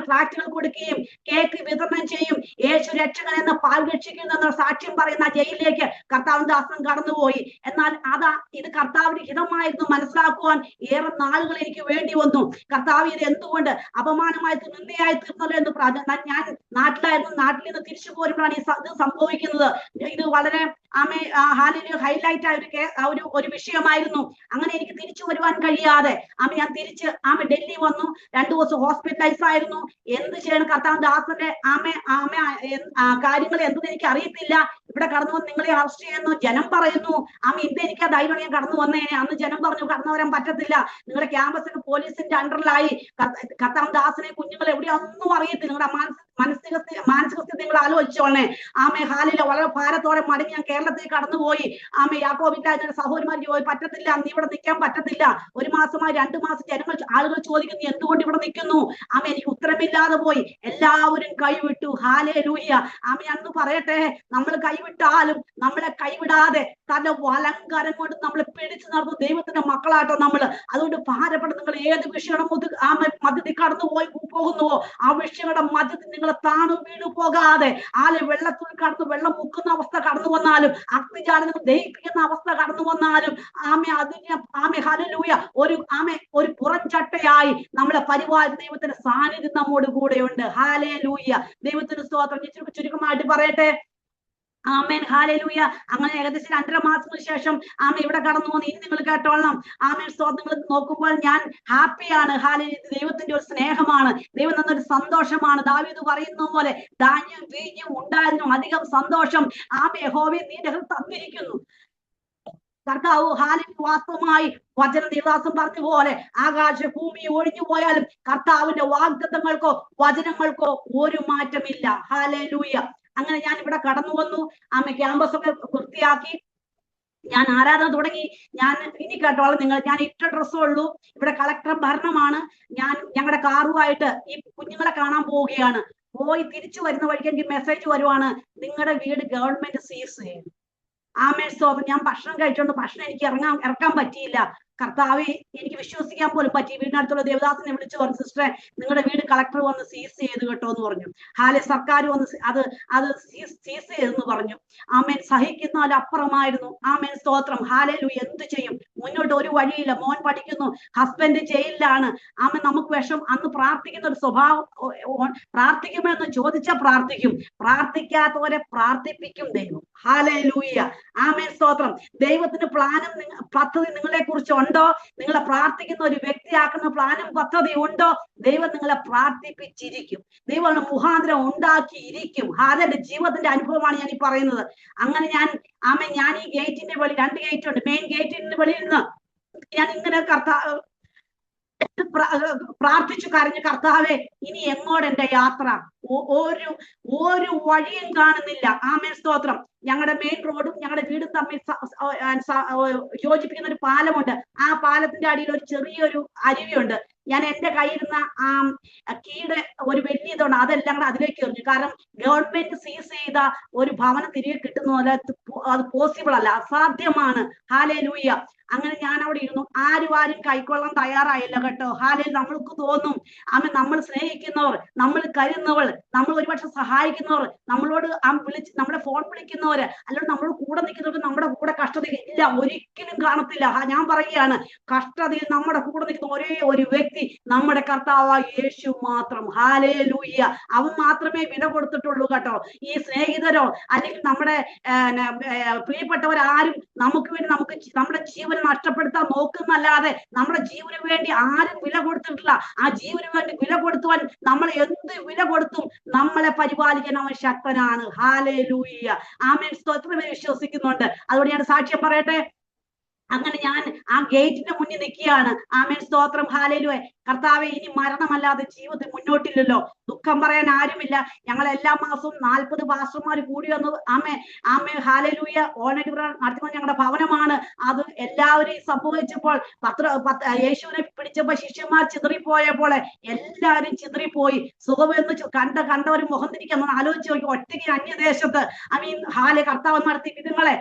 ട്രാക്റ്റുകൾ കൊടുക്കുകയും കേക്ക് വിതരണം ചെയ്യും. യേശു രക്ഷകൻ എന്ന പാൽ രക്ഷിക്കുന്ന സാക്ഷ്യം പറയുന്ന ജയിലിലേക്ക് കർത്താവിന്റെ ആസനം കടന്നുപോയി. എന്നാൽ ഇത് കർത്താവിന്റെ ഹിതമായിരുന്നു മനസ്സിലാക്കുവാൻ ഏറെ നാളുകൾ എനിക്ക് വേണ്ടി വന്നു. കർത്താവ് ഇത് എന്തുകൊണ്ട് അപമാനമായി നിന്ദയായി തീർന്നല്ലോ എന്ന് ഞാൻ നാട്ടിലായിരുന്നു. നാട്ടിൽ നിന്ന് തിരിച്ചു പോരുമ്പോഴാണ് ഇത് സംഭവിക്കുന്നത്. ഇത് വളരെ ഹൈലൈറ്റ് ആയ ഒരു വിഷയമായിരുന്നു. അങ്ങനെ എനിക്ക് തിരിച്ചു വരുവാൻ കഴിയാതെ ഞാൻ തിരിച്ച് ഡൽഹി വന്നു. 2 ദിവസം ഹോസ്പിറ്റലൈസ് ആയിരുന്നു. എന്ത് ചെയ്യണം കർത്താവിന്റെ ദാസന്റെ കാര്യങ്ങൾ എന്തെന്ന് എനിക്ക് അറിയത്തില്ല. ഇവിടെ കടന്നു വന്ന് നിങ്ങളെ അറസ്റ്റ് ചെയ്യുന്നു ജനം പറയുന്നു. ഇന്ത്യ എനിക്ക് ആ ധൈര്യം ഞാൻ കടന്നു വന്നേനെ. അന്ന് ജനം പറഞ്ഞു കടന്നു വരാൻ പറ്റത്തില്ല, നിങ്ങളുടെ ക്യാമ്പസിന് പോലീസിന്റെ അണ്ടറിലായി. കർത്താവിന്റെ ദാസനെ കുഞ്ഞുങ്ങളെ എവിടെയൊന്നും അറിയത്തില്ല. നിങ്ങളുടെ മാനസിക നിങ്ങൾ ആലോചിച്ചോളെ. ഹാലിലെ വളരെ ഭാരത്തോടെ മടങ്ങി ഞാൻ കേരളത്തിൽ കടന്നുപോയി. യാക്കോബിന്റെ സഹോദരന്മാർ പോയി പറ്റത്തില്ല, നീ ഇവിടെ നിൽക്കാൻ പറ്റത്തില്ല. 1 മാസമായി 2 മാസം ആളുകൾ ചോദിക്കുന്നു എന്തുകൊണ്ട് ഇവിടെ നിൽക്കുന്നു. എനിക്ക് ഉത്തരമില്ലാതെ പോയി. എല്ലാവരും കൈവിട്ടു. ഹാലേലൂയ. അന്ന് പറയട്ടെ, നമ്മൾ കൈവിട്ടാലും നമ്മളെ കൈവിടാതെ തന്റെ വലങ്കരം കൊണ്ട് നമ്മളെ പിടിച്ചു നടന്നു ദൈവത്തിന്റെ മക്കളാട്ടോ നമ്മള്. അതുകൊണ്ട് ഭാരപ്പെടുന്ന നിങ്ങൾ ഏത് വിഷയങ്ങളുടെ മധ്യത്തിൽ കടന്നു പോകുന്നുവോ ആ വിഷയങ്ങളുടെ മധ്യത്തിൽ നിങ്ങൾ താണു വീണു പോകാതെ വെള്ളത്തിൽ കടന്നു വെള്ളം മുക്കുന്ന അവസ്ഥ കടന്നു വന്നാലും അഗ്നിജാലം ദഹിപ്പിക്കുന്ന അവസ്ഥ കടന്നു വന്നാലും ഹല്ലേലൂയ ഒരു പുറംചട്ടയായി നമ്മളെ പരിപാലന ദൈവത്തിന്റെ സാന്നിധ്യം നമ്മോട് കൂടെയുണ്ട്. ഹാലേലൂയ. ദൈവത്തിന് സ്തോത്രം. ചുരുക്കമായിട്ട് പറയട്ടെ. ആമേൻ ഹാലലൂയ. അങ്ങനെ ഏകദേശം 2.5 മാസത്തിന് ശേഷം ഇവിടെ കടന്നു വന്ന് ഇനി നിങ്ങൾ കേട്ടോളണം. നിങ്ങൾ നോക്കുമ്പോൾ ഞാൻ ഹാപ്പിയാണ്. ഹാലലൂയ. ദൈവത്തിന്റെ ഒരു സ്നേഹമാണ്, ദൈവം തന്നൊരു സന്തോഷമാണ്. ദാവീദ് പറയുന്ന പോലെ ധാന്യം വീഞ്ഞും ഉണ്ടായിരുന്നു അധികം സന്തോഷം യഹോവേ നിന്റെ തന്നിരിക്കുന്നു. കർത്താവ് ഹാലിൽ വാസ്തവമായി വചന നിവാസം പറഞ്ഞ പോലെ ആകാശ ഭൂമി ഒഴിഞ്ഞു പോയാലും കർത്താവിന്റെ വാഗ്ദത്തങ്ങൾക്കോ വചനങ്ങൾക്കോ ഒരു മാറ്റമില്ല. ഹാലലൂയ. അങ്ങനെ ഞാൻ ഇവിടെ കടന്നു വന്നു. ക്യാമ്പസ് ഒക്കെ വൃത്തിയാക്കി ഞാൻ ആരാധന തുടങ്ങി. ഞാൻ ഇനി കേട്ടോളം ഞാൻ ഇട്ട ഡ്രസ്സേ ഉള്ളൂ. ഇവിടെ കളക്ടർ ഭരണമാണ്. ഞാൻ ഞങ്ങളുടെ കാറുമായിട്ട് ഈ കുഞ്ഞുങ്ങളെ കാണാൻ പോവുകയാണ്. പോയി തിരിച്ചു വരുന്ന വഴിക്ക് എനിക്ക് മെസ്സേജ് വരുവാണ്, നിങ്ങളുടെ വീട് ഗവൺമെന്റ് സീസ് ചെയ്യും. ഞാൻ ഭക്ഷണം കഴിച്ചോണ്ട് ഭക്ഷണം എനിക്ക് ഇറക്കാൻ പറ്റിയില്ല. കർത്താവെ എനിക്ക് വിശ്വസിക്കാൻ പോലും പറ്റി. വീടിനടുത്തുള്ള ദേവദാസിനെ വിളിച്ചു പറഞ്ഞു, സിസ്റ്ററെ നിങ്ങളുടെ വീട് കളക്ടർ വന്ന് സീസ് ചെയ്ത് കേട്ടോ എന്ന് പറഞ്ഞു. സർക്കാർ വന്ന് അത് സീസ് ചെയ്തെന്ന് പറഞ്ഞു. ആമേൻ. സഹിക്കുന്നതിൽ അപ്പുറമായിരുന്നു. ആമേൻ, സ്തോത്രം. ഹാലേലൂയ. എന്ത് ചെയ്യും? മുന്നോട്ട് ഒരു വഴിയില്ല. മോൻ പഠിക്കുന്നു, ഹസ്ബൻഡ് ജയിലിലാണ്. ആമേൻ. നമുക്ക് വിഷം. അന്ന് പ്രാർത്ഥിക്കുന്ന ഒരു സ്വഭാവം, പ്രാർത്ഥിക്കുമെന്ന് ചോദിച്ചാൽ പ്രാർത്ഥിക്കും, പ്രാർത്ഥിക്കാത്തവരെ പ്രാർത്ഥിപ്പിക്കും ദൈവം. ഹാലേലൂയ. ആമേൻ, സ്തോത്രം. ദൈവത്തിന് പ്ലാനും പദ്ധതി നിങ്ങളെ കുറിച്ച് ഉണ്ടോ? നിങ്ങളെ പ്രാർത്ഥിക്കുന്ന ഒരു വ്യക്തിയാക്കുന്ന പ്ലാനും പദ്ധതി ഉണ്ടോ? ദൈവം നിങ്ങളെ പ്രാർത്ഥിപ്പിച്ചിരിക്കും. ദൈവം മുഖാന്തരം ഉണ്ടാക്കിയിരിക്കും. അതെന്റെ ജീവിതത്തിന്റെ അനുഭവമാണ് ഞാൻ ഈ പറയുന്നത്. അങ്ങനെ ഞാൻ ഈ ഗേറ്റിന്റെ വെളി, 2 ഗേറ്റ് ഉണ്ട്. മെയിൻ ഗേറ്റിന്റെ വെളിയിൽ നിന്ന് ഞാൻ ഇങ്ങനെ പ്രാർത്ഥിച്ചു കരഞ്ഞു, കർത്താവെ ഇനി എങ്ങോട്ട് എന്റെ യാത്ര? ഒരു വഴിയും കാണുന്നില്ല. ആമേൻ, സ്തോത്രം. ഞങ്ങളുടെ മെയിൻ റോഡും ഞങ്ങളുടെ വീടും തമ്മിൽ യോജിപ്പിക്കുന്ന ഒരു പാലമുണ്ട്. ആ പാലത്തിന്റെ അടിയിൽ ഒരു ചെറിയൊരു അരുവിയുണ്ട്. ഞാൻ എന്റെ കയ്യിരുന്ന കീയുടെ ഒരു വലിയ ഇതുണ്ട്, അതെല്ലാം കൂടെ അതിലേക്ക് എറിഞ്ഞു. കാരണം ഗവൺമെന്റ് സീസ് ചെയ്ത ഒരു ഭവനം തിരികെ കിട്ടുന്ന പോലെ അത് പോസിബിൾ അല്ല, അസാധ്യമാണ്. ഹാലേലൂയ. അങ്ങനെ ഞാൻ അവിടെ ഇരുന്നു. ആരും കൈക്കൊള്ളാൻ തയ്യാറായില്ല കേട്ടോ. ഹാലേൽ. നമ്മൾക്ക് തോന്നും നമ്മൾ സ്നേഹിക്കുന്നവർ, നമ്മൾ കരുതുന്നവർ, നമ്മൾ ഒരുപക്ഷെ സഹായിക്കുന്നവർ, നമ്മളോട് നമ്മുടെ ഫോൺ വിളിക്കുന്നവര്, അല്ലെങ്കിൽ നമ്മളോട് കൂടെ നിൽക്കുന്നവർ നമ്മുടെ കൂടെ കഷ്ടതയിൽ ഇല്ല, ഒരിക്കലും കാണത്തില്ല. ഞാൻ പറയുകയാണ്, കഷ്ടതയിൽ നമ്മുടെ കൂടെ നിൽക്കുന്ന ഒരേ ഒരു വ്യക്തി നമ്മുടെ കർത്താവായ യേശു മാത്രം. ഹാലേലൂയ. അവൻ മാത്രമേ വില കൊടുത്തിട്ടുള്ളൂ കേട്ടോ. ഈ സ്നേഹിതരോ അല്ലെങ്കിൽ നമ്മുടെ പ്രിയപ്പെട്ടവരാരും നമുക്ക് വേണ്ടി നമ്മുടെ ജീവൻ നഷ്ടപ്പെടുത്താൻ നോക്കുന്നല്ലാതെ നമ്മുടെ ജീവന് വേണ്ടി ആരും വില കൊടുത്തിട്ടില്ല. ആ ജീവന് വേണ്ടി വില കൊടുത്തുവാൻ നമ്മൾ എന്ത് വില കൊടുത്തും നമ്മളെ പരിപാലിക്കാൻ അവൻ ശക്തനാണ്. ഹാലേലൂയ. ആമേൻ, സ്തോത്രം. വിശ്വസിക്കുന്നുണ്ട്. അതുകൊണ്ട് ഞാൻ സാക്ഷ്യം പറയട്ടെ. അങ്ങനെ ഞാൻ ആ ഗേറ്റിന്റെ മുന്നിൽ നിൽക്കുകയാണ്. ആമേൻ, സ്തോത്രം. ഹാലേലൂയ. കർത്താവെ ഇനി മരണമല്ലാതെ ജീവിതത്തിൽ മുന്നോട്ടില്ലല്ലോ. ദുഃഖം പറയാൻ ആരുമില്ല. ഞങ്ങൾ എല്ലാ മാസവും 40 പാസ്റ്റർമാർ കൂടി വന്നു. ആമേ ഹാലേലൂയ. ഓൾറെഡി നടത്തുന്ന ഞങ്ങളുടെ ഭവനമാണ്. അത് എല്ലാവരെയും സംഭവിച്ചപ്പോൾ യേശുവിനെ പിടിച്ചപ്പോൾ ശിഷ്യന്മാർ ചിതറിപ്പോയപ്പോൾ എല്ലാവരും ചിതറിപ്പോയി. സുഖമെന്ന് കണ്ട ഒരു മുഖം തിരിക്കാൻ ആലോചിച്ച് നോക്കി. ഒറ്റയ്ക്ക് അന്യദേശത്ത് കർത്താവ് നടത്തി വിധങ്ങളെ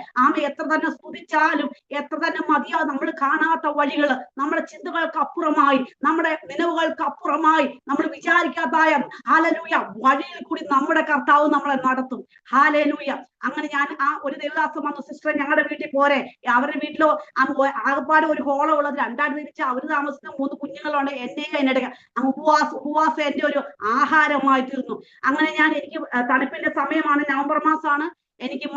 എത്ര തന്നെ സ്തുതിച്ചാലും എത്ര തന്നെ മതിയാവും. നമ്മൾ കാണാത്ത വഴികൾ, നമ്മുടെ ചിന്തകൾക്ക് അപ്പുറമായി, നമ്മുടെ നിലവുകൾക്ക് അപ്പുറമായി, നമ്മൾ വിചാരിക്കാത്തായ ഹാലേലൂയ വഴിയിൽ കൂടി നമ്മുടെ കർത്താവ് നമ്മളെ നടത്തും. ഹാലേലൂയ. അങ്ങനെ ഞാൻ ഒരു ദേവദാസം വന്നു, സിസ്റ്റർ ഞങ്ങളുടെ വീട്ടിൽ പോരെ. അവരുടെ വീട്ടിലോ ആകപ്പാട് ഒരു ഹോള ഉള്ളത്, 2 ആട് തിരിച്ച് അവര് താമസിക്കുന്ന 3 കുഞ്ഞുങ്ങളുണ്ട്. എന്റെ ഉപവാസം എന്റെ ഒരു ആഹാരമായി തീർന്നു. അങ്ങനെ എനിക്ക് തണുപ്പിന്റെ സമയമാണ്, നവംബർ മാസമാണ്. എനിക്ക്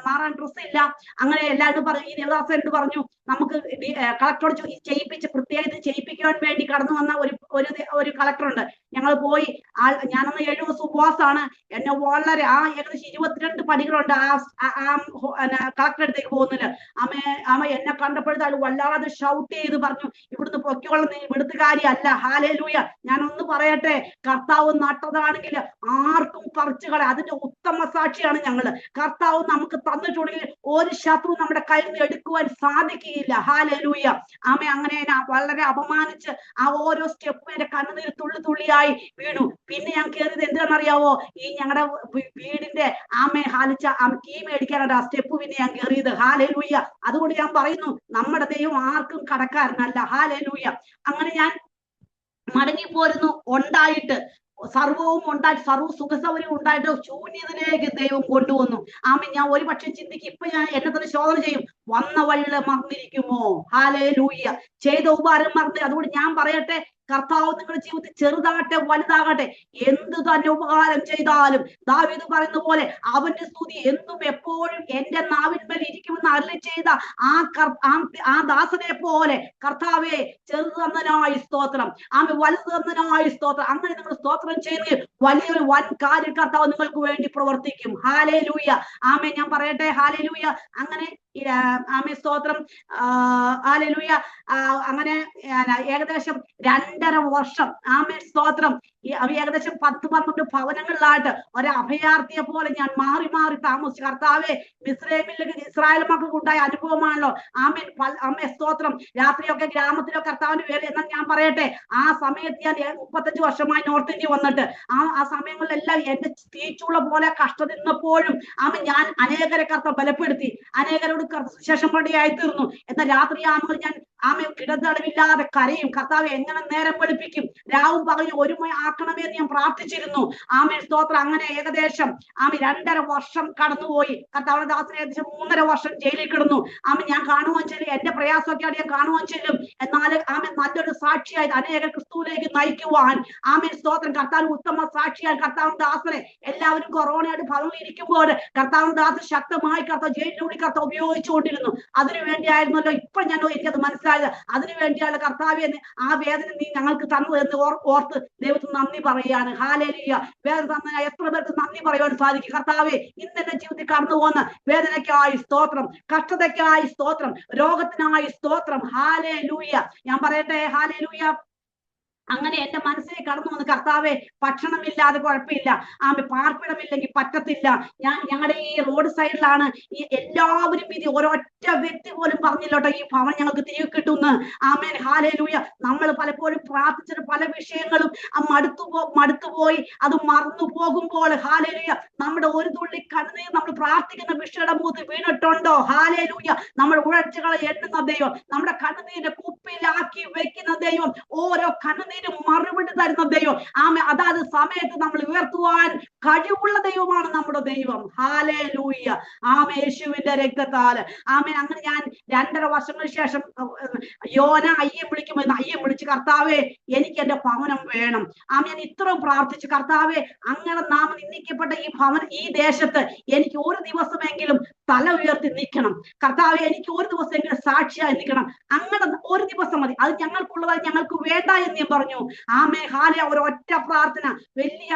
മാറാൻ ഡ്രസ് ഇല്ല. അങ്ങനെ എല്ലാവരും പറഞ്ഞു, ഈ ദേവദാസൻ എന്നോട് പറഞ്ഞു, നമുക്ക് കളക്ടറോട് പ്രത്യേകിച്ച് ചെയ്യിപ്പിക്കുവാൻ വേണ്ടി കടന്നു വന്ന ഒരു കളക്ടറുണ്ട്. ഞങ്ങൾ പോയി. ഞാനന്ന് 7 ദിവസം ഉപവാസമാണ്. എന്നെ വളരെ ഏകദേശം 22 പടികളുണ്ട് കളക്ടർ അടുത്തേക്ക് പോകുന്നില്ല. എന്നെ കണ്ടപ്പോഴത്തെ വല്ലാതെ ഷൗട്ട് ചെയ്ത് പറഞ്ഞു, ഇവിടുന്ന് പൊക്കോളം, നീ ഇവിടുത്തെ കാര്യമല്ല. ഹാലേലൂയ. ഞാനൊന്ന് പറയട്ടെ, കർത്താവ് നട്ടതാണെങ്കിൽ ആർക്കും പറിച്ചുകളെ. അതിന്റെ ഉത്തമ സാക്ഷിയാണ് ഞങ്ങള്. കർത്താവ് നമുക്ക് തന്നിട്ടുണ്ടെങ്കിൽ ഒരു ശത്രു നമ്മുടെ കയ്യിൽ നിന്ന് എടുക്കുവാൻ സാധിക്കുകയില്ല. ഹാലേലൂയ. അങ്ങനെ വളരെ അപമാനിച്ച് ഓരോ സ്റ്റെപ്പും എന്റെ കണ്ണുനീർ തുള്ളിയായി വീണു. പിന്നെ ഞാൻ കയറിയത് എന്തിനാണെന്നറിയാവോ? ഈ ഞങ്ങളുടെ വീടിന്റെ ഹാലിച്ച കീ മേടിക്കാനാണ് ആ സ്റ്റെപ്പ് പിന്നെ ഞാൻ കയറിയത്. ഹാലേലൂയ. അതുകൊണ്ട് ഞാൻ പറയുന്നു, നമ്മുടെ ദൈവം ആർക്കും കടക്കാരനല്ല. ഹാലേലൂയ. അങ്ങനെ ഞാൻ മടങ്ങിപ്പോരുന്നു. ഉണ്ടായിട്ട് സർവവും ഉണ്ടായി, സർവ്വ സുഖസൗകര്യം ഉണ്ടായിട്ട് ശൂന്യതയിലേക്ക് ദൈവം കൊണ്ടുവന്നു. ഞാൻ ഒരു പക്ഷെ ചിന്തിക്കും, ഇപ്പൊ ഞാൻ എന്നെ തന്നെ ശോധന ചെയ്യും, വന്ന വഴികളെ മറന്നിരിക്കുമോ? ഹാലേലൂയ. ചെയ്ത ഉപകാരം മറന്നു. അതുകൊണ്ട് ഞാൻ പറയട്ടെ, കർത്താവ് നിങ്ങളുടെ ജീവിതത്തിൽ ചെറുതാകട്ടെ വലുതാകട്ടെ എന്ത് തന്നെ ഉപകാരം ചെയ്താലും ദാവീദ് പറയുന്ന പോലെ അവന്റെ സ്തുതി എന്നും എപ്പോഴും എന്റെ നാവിന്മേൽ ഇരിക്കുമെന്ന് അരുളി ചെയ്ത ആ ദാസനെ പോലെ കർത്താവെ ചെറുത് തന്നനായി സ്തോത്രം, വലുത് തന്നനായി സ്തോത്രം. അങ്ങനെ നിങ്ങൾ സ്തോത്രം ചെയ്ത് വലിയൊരു വൻ കാര്യം കർത്താവ് നിങ്ങൾക്ക് വേണ്ടി പ്രവർത്തിക്കും. ഹാലേലൂയ. ഞാൻ പറയട്ടെ, ഹാലേലൂയ. അങ്ങനെ സ്തോത്രം. ഹാലേലൂയ. അങ്ങനെ ഏകദേശം 2.5 വർഷം സ്തോത്രം ഏകദേശം 10-12 ഭവനങ്ങളിലായിട്ട് ഒരഭയാർത്ഥിയെ പോലെ ഞാൻ മാറി താമസിച്ചു. കർത്താവെ, ഇസ്രായേൽ മക്കൾക്ക് ഉണ്ടായ അനുഭവമാണല്ലോ. സ്തോത്രം. രാത്രിയൊക്കെ ഗ്രാമത്തിലോ കർത്താവിന്റെ വേല. എന്നാൽ ഞാൻ പറയട്ടെ, ആ സമയത്ത് ഞാൻ 35 വർഷമായി നോർത്ത് ഇന്ത്യ വന്നിട്ട് ആ സമയങ്ങളിലെല്ലാം എന്റെ തീച്ചുള്ള പോലെ കഷ്ടത നിന്നപ്പോഴും ഞാൻ അനേകരെ കർത്താവ് ബലപ്പെടുത്തി, അനേകരോട് സുശേഷം പടിയായി തീർന്നു. എന്നാൽ രാത്രിയാകുമ്പോൾ ഞാൻ ആമേ കിടന്നടവില്ലാതെ കരയും. കർത്താവ് എങ്ങനെ നേരം വെളുപ്പിക്കും, രാവും പകലും ഒരുമയാക്കണമേ എന്ന് ഞാൻ പ്രാർത്ഥിച്ചിരുന്നു. ആമേ സ്തോത്രം. അങ്ങനെ ഏകദേശം 2.5 വർഷം കടന്നുപോയി. കർത്താവിന്റെ ദാസന് ഏകദേശം 3.5 വർഷം ജയിലിൽ കിടന്നു. ഞാൻ കാണുവാൻ ചെല്ലും, എന്റെ പ്രയാസമൊക്കെയാണ് ഞാൻ കാണുവാൻ ചെല്ലും. എന്നാൽ നല്ലൊരു സാക്ഷിയായി അനേക ക്രിസ്തുവിലേക്ക് നയിക്കുവാൻ സ്തോത്രം കർത്താവ് ഉത്തമ സാക്ഷിയായി കർത്താവിന്റെ ദാസനെ എല്ലാവരും കൊറോണയായിട്ട് ഭവനിലിരിക്കുമ്പോൾ കർത്താവിന്റെ ദാസൻ ശക്തമായി കർത്താവ് ജയിലിനുള്ളിൽ കർത്താവ് ഉപയോഗിച്ചുകൊണ്ടിരുന്നു. അതിനുവേണ്ടിയായിരുന്നല്ലോ ഇപ്പൊ എനിക്കത് മനസ്സിലായത്. അതിനുവേണ്ടിയാണ് കർത്താവെ ആ വേദന നീ ഞങ്ങൾക്ക് തന്നു എന്ന് ഓർത്ത് ദൈവത്തിന് നന്ദി പറയുകയാണ്. ഹല്ലേലൂയ. വേദന തന്ന എത്ര പേർക്ക് നന്ദി പറയുവാൻ സാധിക്കും. കർത്താവെ ഇന്ന് എന്റെ ജീവിതത്തിൽ കടന്നു പോകുന്ന വേദനയ്ക്കായി സ്തോത്രം, കഷ്ടതയ്ക്കായി സ്തോത്രം, രോഗത്തിനായി സ്തോത്രം. ഹല്ലേലൂയ. ഞാൻ പറയട്ടെ, ഹല്ലേലൂയ. അങ്ങനെ എന്റെ മനസ്സിലേക്ക് കടന്നു വന്ന് കർത്താവെ ഭക്ഷണമില്ലാതെ കുഴപ്പമില്ല, പാർപ്പിടമില്ലെങ്കിൽ പറ്റത്തില്ല. ഞങ്ങളുടെ ഈ റോഡ് സൈഡിലാണ് ഈ എല്ലാവരും ഇത് ഒരൊറ്റ വ്യക്തി പോലും പറഞ്ഞില്ലോട്ടോ ഈ ഭവൻ ഞങ്ങൾക്ക് തിരികെ കിട്ടുന്നു. ആമേൻ. ഹല്ലേലൂയ. നമ്മൾ പലപ്പോഴും പ്രാർത്ഥിച്ചിട്ട് പല വിഷയങ്ങളും മടുത്തുപോയി അത് മറന്നു പോകുമ്പോൾ ഹല്ലേലൂയ നമ്മുടെ ഒരു തുള്ളി കണ്ണുനീർ നമ്മൾ പ്രാർത്ഥിക്കുന്ന വിഷയുടെ മുഖത്ത് വീണിട്ടുണ്ടോ? ഹല്ലേലൂയ. നമ്മുടെ ഉഴച്ചുകളെ എണ്ണുന്ന ദൈവം, നമ്മുടെ കണ്ണുനീരിന്റെ കുപ്പിയിലാക്കി വെക്കുന്ന ദൈവം, ഓരോ കണ്ണുനീരും മറുപടി തരുന്ന ദൈവം. അതാത് സമയത്ത് നമ്മൾ ഉയർത്തുവാൻ കഴിവുള്ള ദൈവമാണ് നമ്മുടെ ദൈവം. ഹല്ലേലൂയ. യേശുവിന്റെ രക്തത്താല് അങ്ങനെ ഞാൻ 2.5 വർഷങ്ങൾക്ക് ശേഷം യോന അയ്യം വിളിച്ച് കർത്താവെ എനിക്ക് എന്റെ ഭവനം വേണം. ഞാൻ ഇത്രയും പ്രാർത്ഥിച്ചു. കർത്താവെ അങ്ങനെ നാം നിന്ദിക്കപ്പെട്ട ഈ ദേശത്ത് എനിക്ക് ഒരു ദിവസമെങ്കിലും തല ഉയർത്തി നിൽക്കണം. കർത്താവെ എനിക്ക് ഒരു ദിവസമെങ്കിലും സാക്ഷിയായി നിൽക്കണം. അങ്ങനെ ഒരു ദിവസം മതി, അത് ഞങ്ങൾക്കുള്ളതായി ഞങ്ങൾക്ക് വേണ്ട എന്ന് ഞാൻ പറഞ്ഞു. ഹാലെ ഒരൊറ്റ പ്രാർത്ഥന വലിയ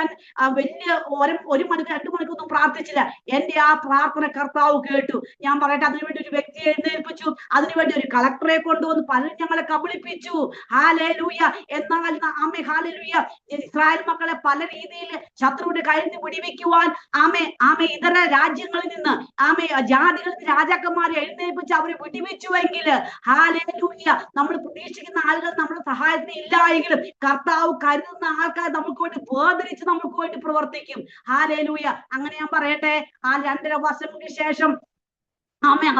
1 മണിക്കൂർ 2 മണിക്കൂറൊന്നും പ്രാർത്ഥിച്ചില്ല. എന്റെ ആ പ്രാർത്ഥന കർത്താവ് കേട്ടു. ഞാൻ പറയട്ടെ, അതിനുവേണ്ടി ഒരു വ്യക്തിയെ എഴുന്നേൽപ്പിച്ചു, അതിനുവേണ്ടി ഒരു കളക്ടറെ കൊണ്ടുവന്ന് പലരും ഞങ്ങളെ കബളിപ്പിച്ചു. ഹല്ലേലൂയ. എന്നാൽ ഹല്ലേലൂയ ഇസ്രായേൽ മക്കളെ പല രീതിയിൽ ശത്രുവിന്റെ കയ്യിൽ നിന്ന് വിടിവിക്കുവാൻ ഇതര രാജ്യങ്ങളിൽ നിന്ന് ജാതികളിൽ നിന്ന് രാജാക്കന്മാരെ എഴുന്നേൽപ്പിച്ച് അവരെ വിടിവിച്ചുവെങ്കിൽ ഹല്ലേലൂയ നമ്മൾ പ്രതീക്ഷിക്കുന്ന ആളുകൾ നമ്മുടെ സഹായത്തിന് ഇല്ല എങ്കിലും കർത്താവ് കരുതുന്ന ആൾക്കാർ നമുക്ക് വേണ്ടി വേർതിരിച്ച് നമുക്ക് വേണ്ടി പ്രവർത്തിക്കും. ഹല്ലേലൂയ. അങ്ങനെ ഞാൻ പറയട്ടെ, 2.5 വർഷങ്ങൾക്ക് ശേഷം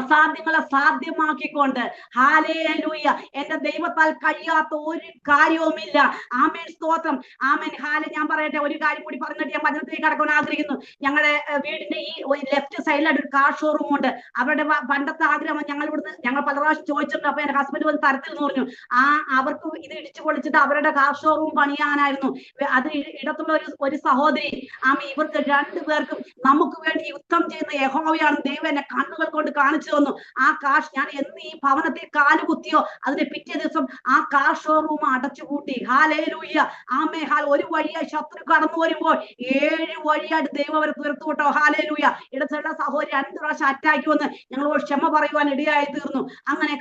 അസാധ്യങ്ങളെ സാധ്യമാക്കിക്കൊണ്ട് ഹല്ലേലൂയ എന്റെ ദൈവത്താൽ കഴിയാത്ത ഒരു കാര്യവുമില്ല. ആമേൻ സ്തോത്രം. ആമേൻ. ഞാൻ പറയട്ടെ, ഒരു കാര്യം കൂടി പറഞ്ഞിട്ട് ഞാൻ വചനത്തിലേക്ക് കടക്കാൻ ആഗ്രഹിക്കുന്നു. ഞങ്ങളുടെ വീടിന്റെ ഈ ലെഫ്റ്റ് സൈഡിലായിട്ട് ഒരു കാർ ഷോറൂം ഉണ്ട്. അവരുടെ പണ്ടത്തെ ആഗ്രഹം ഞങ്ങൾ പല പ്രാവശ്യം ചോദിച്ചിട്ടുണ്ട്. അപ്പൊ എന്റെ ഹസ്ബൻഡ് വന്ന് തരത്തിൽ പറഞ്ഞു അവർക്ക് ഇത് ഇടിച്ചു പൊളിച്ചിട്ട് അവരുടെ കാർ ഷോറൂം പണിയാനായിരുന്നു. അത് ഇടത്തുള്ള ഒരു സഹോദരി ഇവർക്ക് 2 പേർക്കും നമുക്ക് വേണ്ടി യുദ്ധം ചെയ്യുന്ന യഹോവയാണ് ദൈവം എന്നെ കണ്ണുകൾ കൊണ്ട് കാണിച്ചു തന്നു. ആ കാർ ഞാൻ എന്ന് ഈ ഭവനത്തിൽ കാല് കുത്തിയോ അതിന്റെ പിറ്റേ ദിവസം ആ കാർ ഷോറൂം അടച്ചുപൂട്ടി. ഹല്ലേലൂയ. ഒരു വഴിയായി ശത്രു കടന്നു വരുമ്പോൾ 7 വഴിയായിട്ട് ദൈവം അവരെ തീർത്തു വിട്ടോ. ഹല്ലേലൂയ. ഇടത്തുള്ള സഹോദരി 2 പ്രാവശ്യം അറ്റാക്ക് വന്ന് ഞങ്ങളോട് ക്ഷമ പറയുവാൻ ഇടയായി തീർന്നു. അങ്ങനെ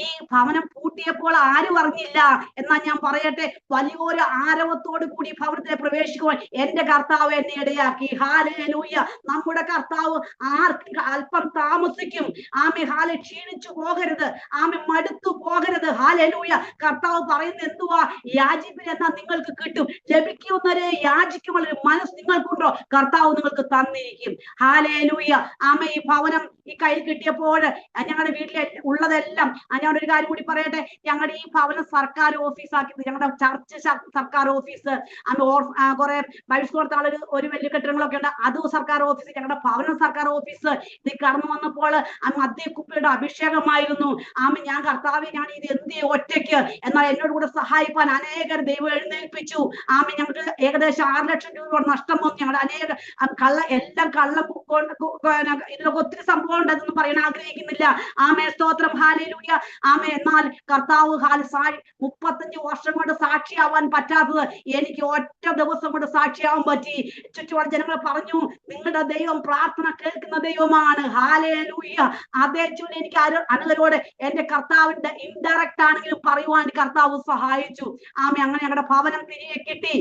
ഈ ഭവനം പൂട്ടിയപ്പോൾ ആരും അറിഞ്ഞില്ല. എന്നാൽ ഞാൻ പറയട്ടെ, വലിയൊരു ആരവത്തോട് കൂടി ഭവനത്തെ പ്രവേശിക്കുവാൻ എന്റെ കർത്താവ് എന്നെ ഇടയാക്കി. ഹല്ലേലൂയ. നമ്മുടെ കർത്താവ് ആർക്കും അല്പം താമസിക്കും. ക്ഷീണിച്ചു പോകരുത്, മടുത്തു പോകരുത്. ഹല്ലേലൂയ. കർത്താവ് പറയുന്നത് എന്തുവാ? യാചിപ്പിൻ എന്നാൽ നിങ്ങൾക്ക് കിട്ടും, ലഭിക്കുന്നവരെ യാചിക്കുവാനൊരു മനസ്സ് നിങ്ങൾക്കുണ്ടോ? കർത്താവ് നിങ്ങൾക്ക് തന്നിരിക്കും. ഹല്ലേലൂയ. ഈ ഭവനം ഈ കയ്യിൽ കിട്ടിയപ്പോൾ ഞങ്ങളുടെ വീട്ടിലെ ഉള്ളതെല്ലാം ഞാൻ ഒരു കാര്യം കൂടി പറയട്ടെ, ഞങ്ങളുടെ ഈ ഭവനം സർക്കാർ ഓഫീസാക്കി. ഞങ്ങളുടെ ചർച്ച് സർക്കാർ ഓഫീസ്, കുറെ ബൈബിൾ ഒരു വലിയ കെട്ടിടങ്ങളൊക്കെ ഉണ്ട്, അത് സർക്കാർ ഓഫീസ്. ഞങ്ങളുടെ ഭവനം സർക്കാർ ഓഫീസ്. ഇത് കടന്നു വന്നപ്പോൾ മദ്യക്കുപ്പിയുടെ അഭിഷേകമായിരുന്നു. ഞാൻ കർത്താവെ ഞാൻ ഇത് എന്ത് ഒറ്റയ്ക്ക്, എന്നാൽ എന്നോട് കൂടെ സഹായിപ്പാൻ അനേകർ ദൈവം എഴുന്നേൽപ്പിച്ചു. ഞങ്ങൾക്ക് ഏകദേശം 6 ലക്ഷം രൂപ നഷ്ടം വന്നു. ഞങ്ങളുടെ അനേക എല്ലാം കള്ളം ഇതിലൊക്കെ ഒത്തിരി സംഭവം ഉണ്ടെന്നൊന്നും പറയാൻ ആഗ്രഹിക്കുന്നില്ല. സ്തോത്രം. ഹല്ലേലൂയ. എന്നാൽ കർത്താവ് 35 വർഷം കൊണ്ട് സാക്ഷിയാവാൻ പറ്റാത്തത് എനിക്ക് ഒറ്റ ദിവസം കൊണ്ട് സാക്ഷിയാവാൻ പറ്റി. ചുറ്റുപാട് ജനങ്ങൾ പറഞ്ഞു, നിങ്ങളുടെ ദൈവം പ്രാർത്ഥന കേൾക്കുന്ന ദൈവമാണ്. ഹല്ലേലൂയ. അതേ ചൊല്ലി എനിക്ക് അനേകരോട് എന്റെ കർത്താവിന്റെ ഇൻഡയറക്റ്റ് ആണെങ്കിലും പറയുവാൻ കർത്താവ് സഹായിച്ചു. അങ്ങനെ ഞങ്ങളുടെ ഭവനം തിരികെ കിട്ടി.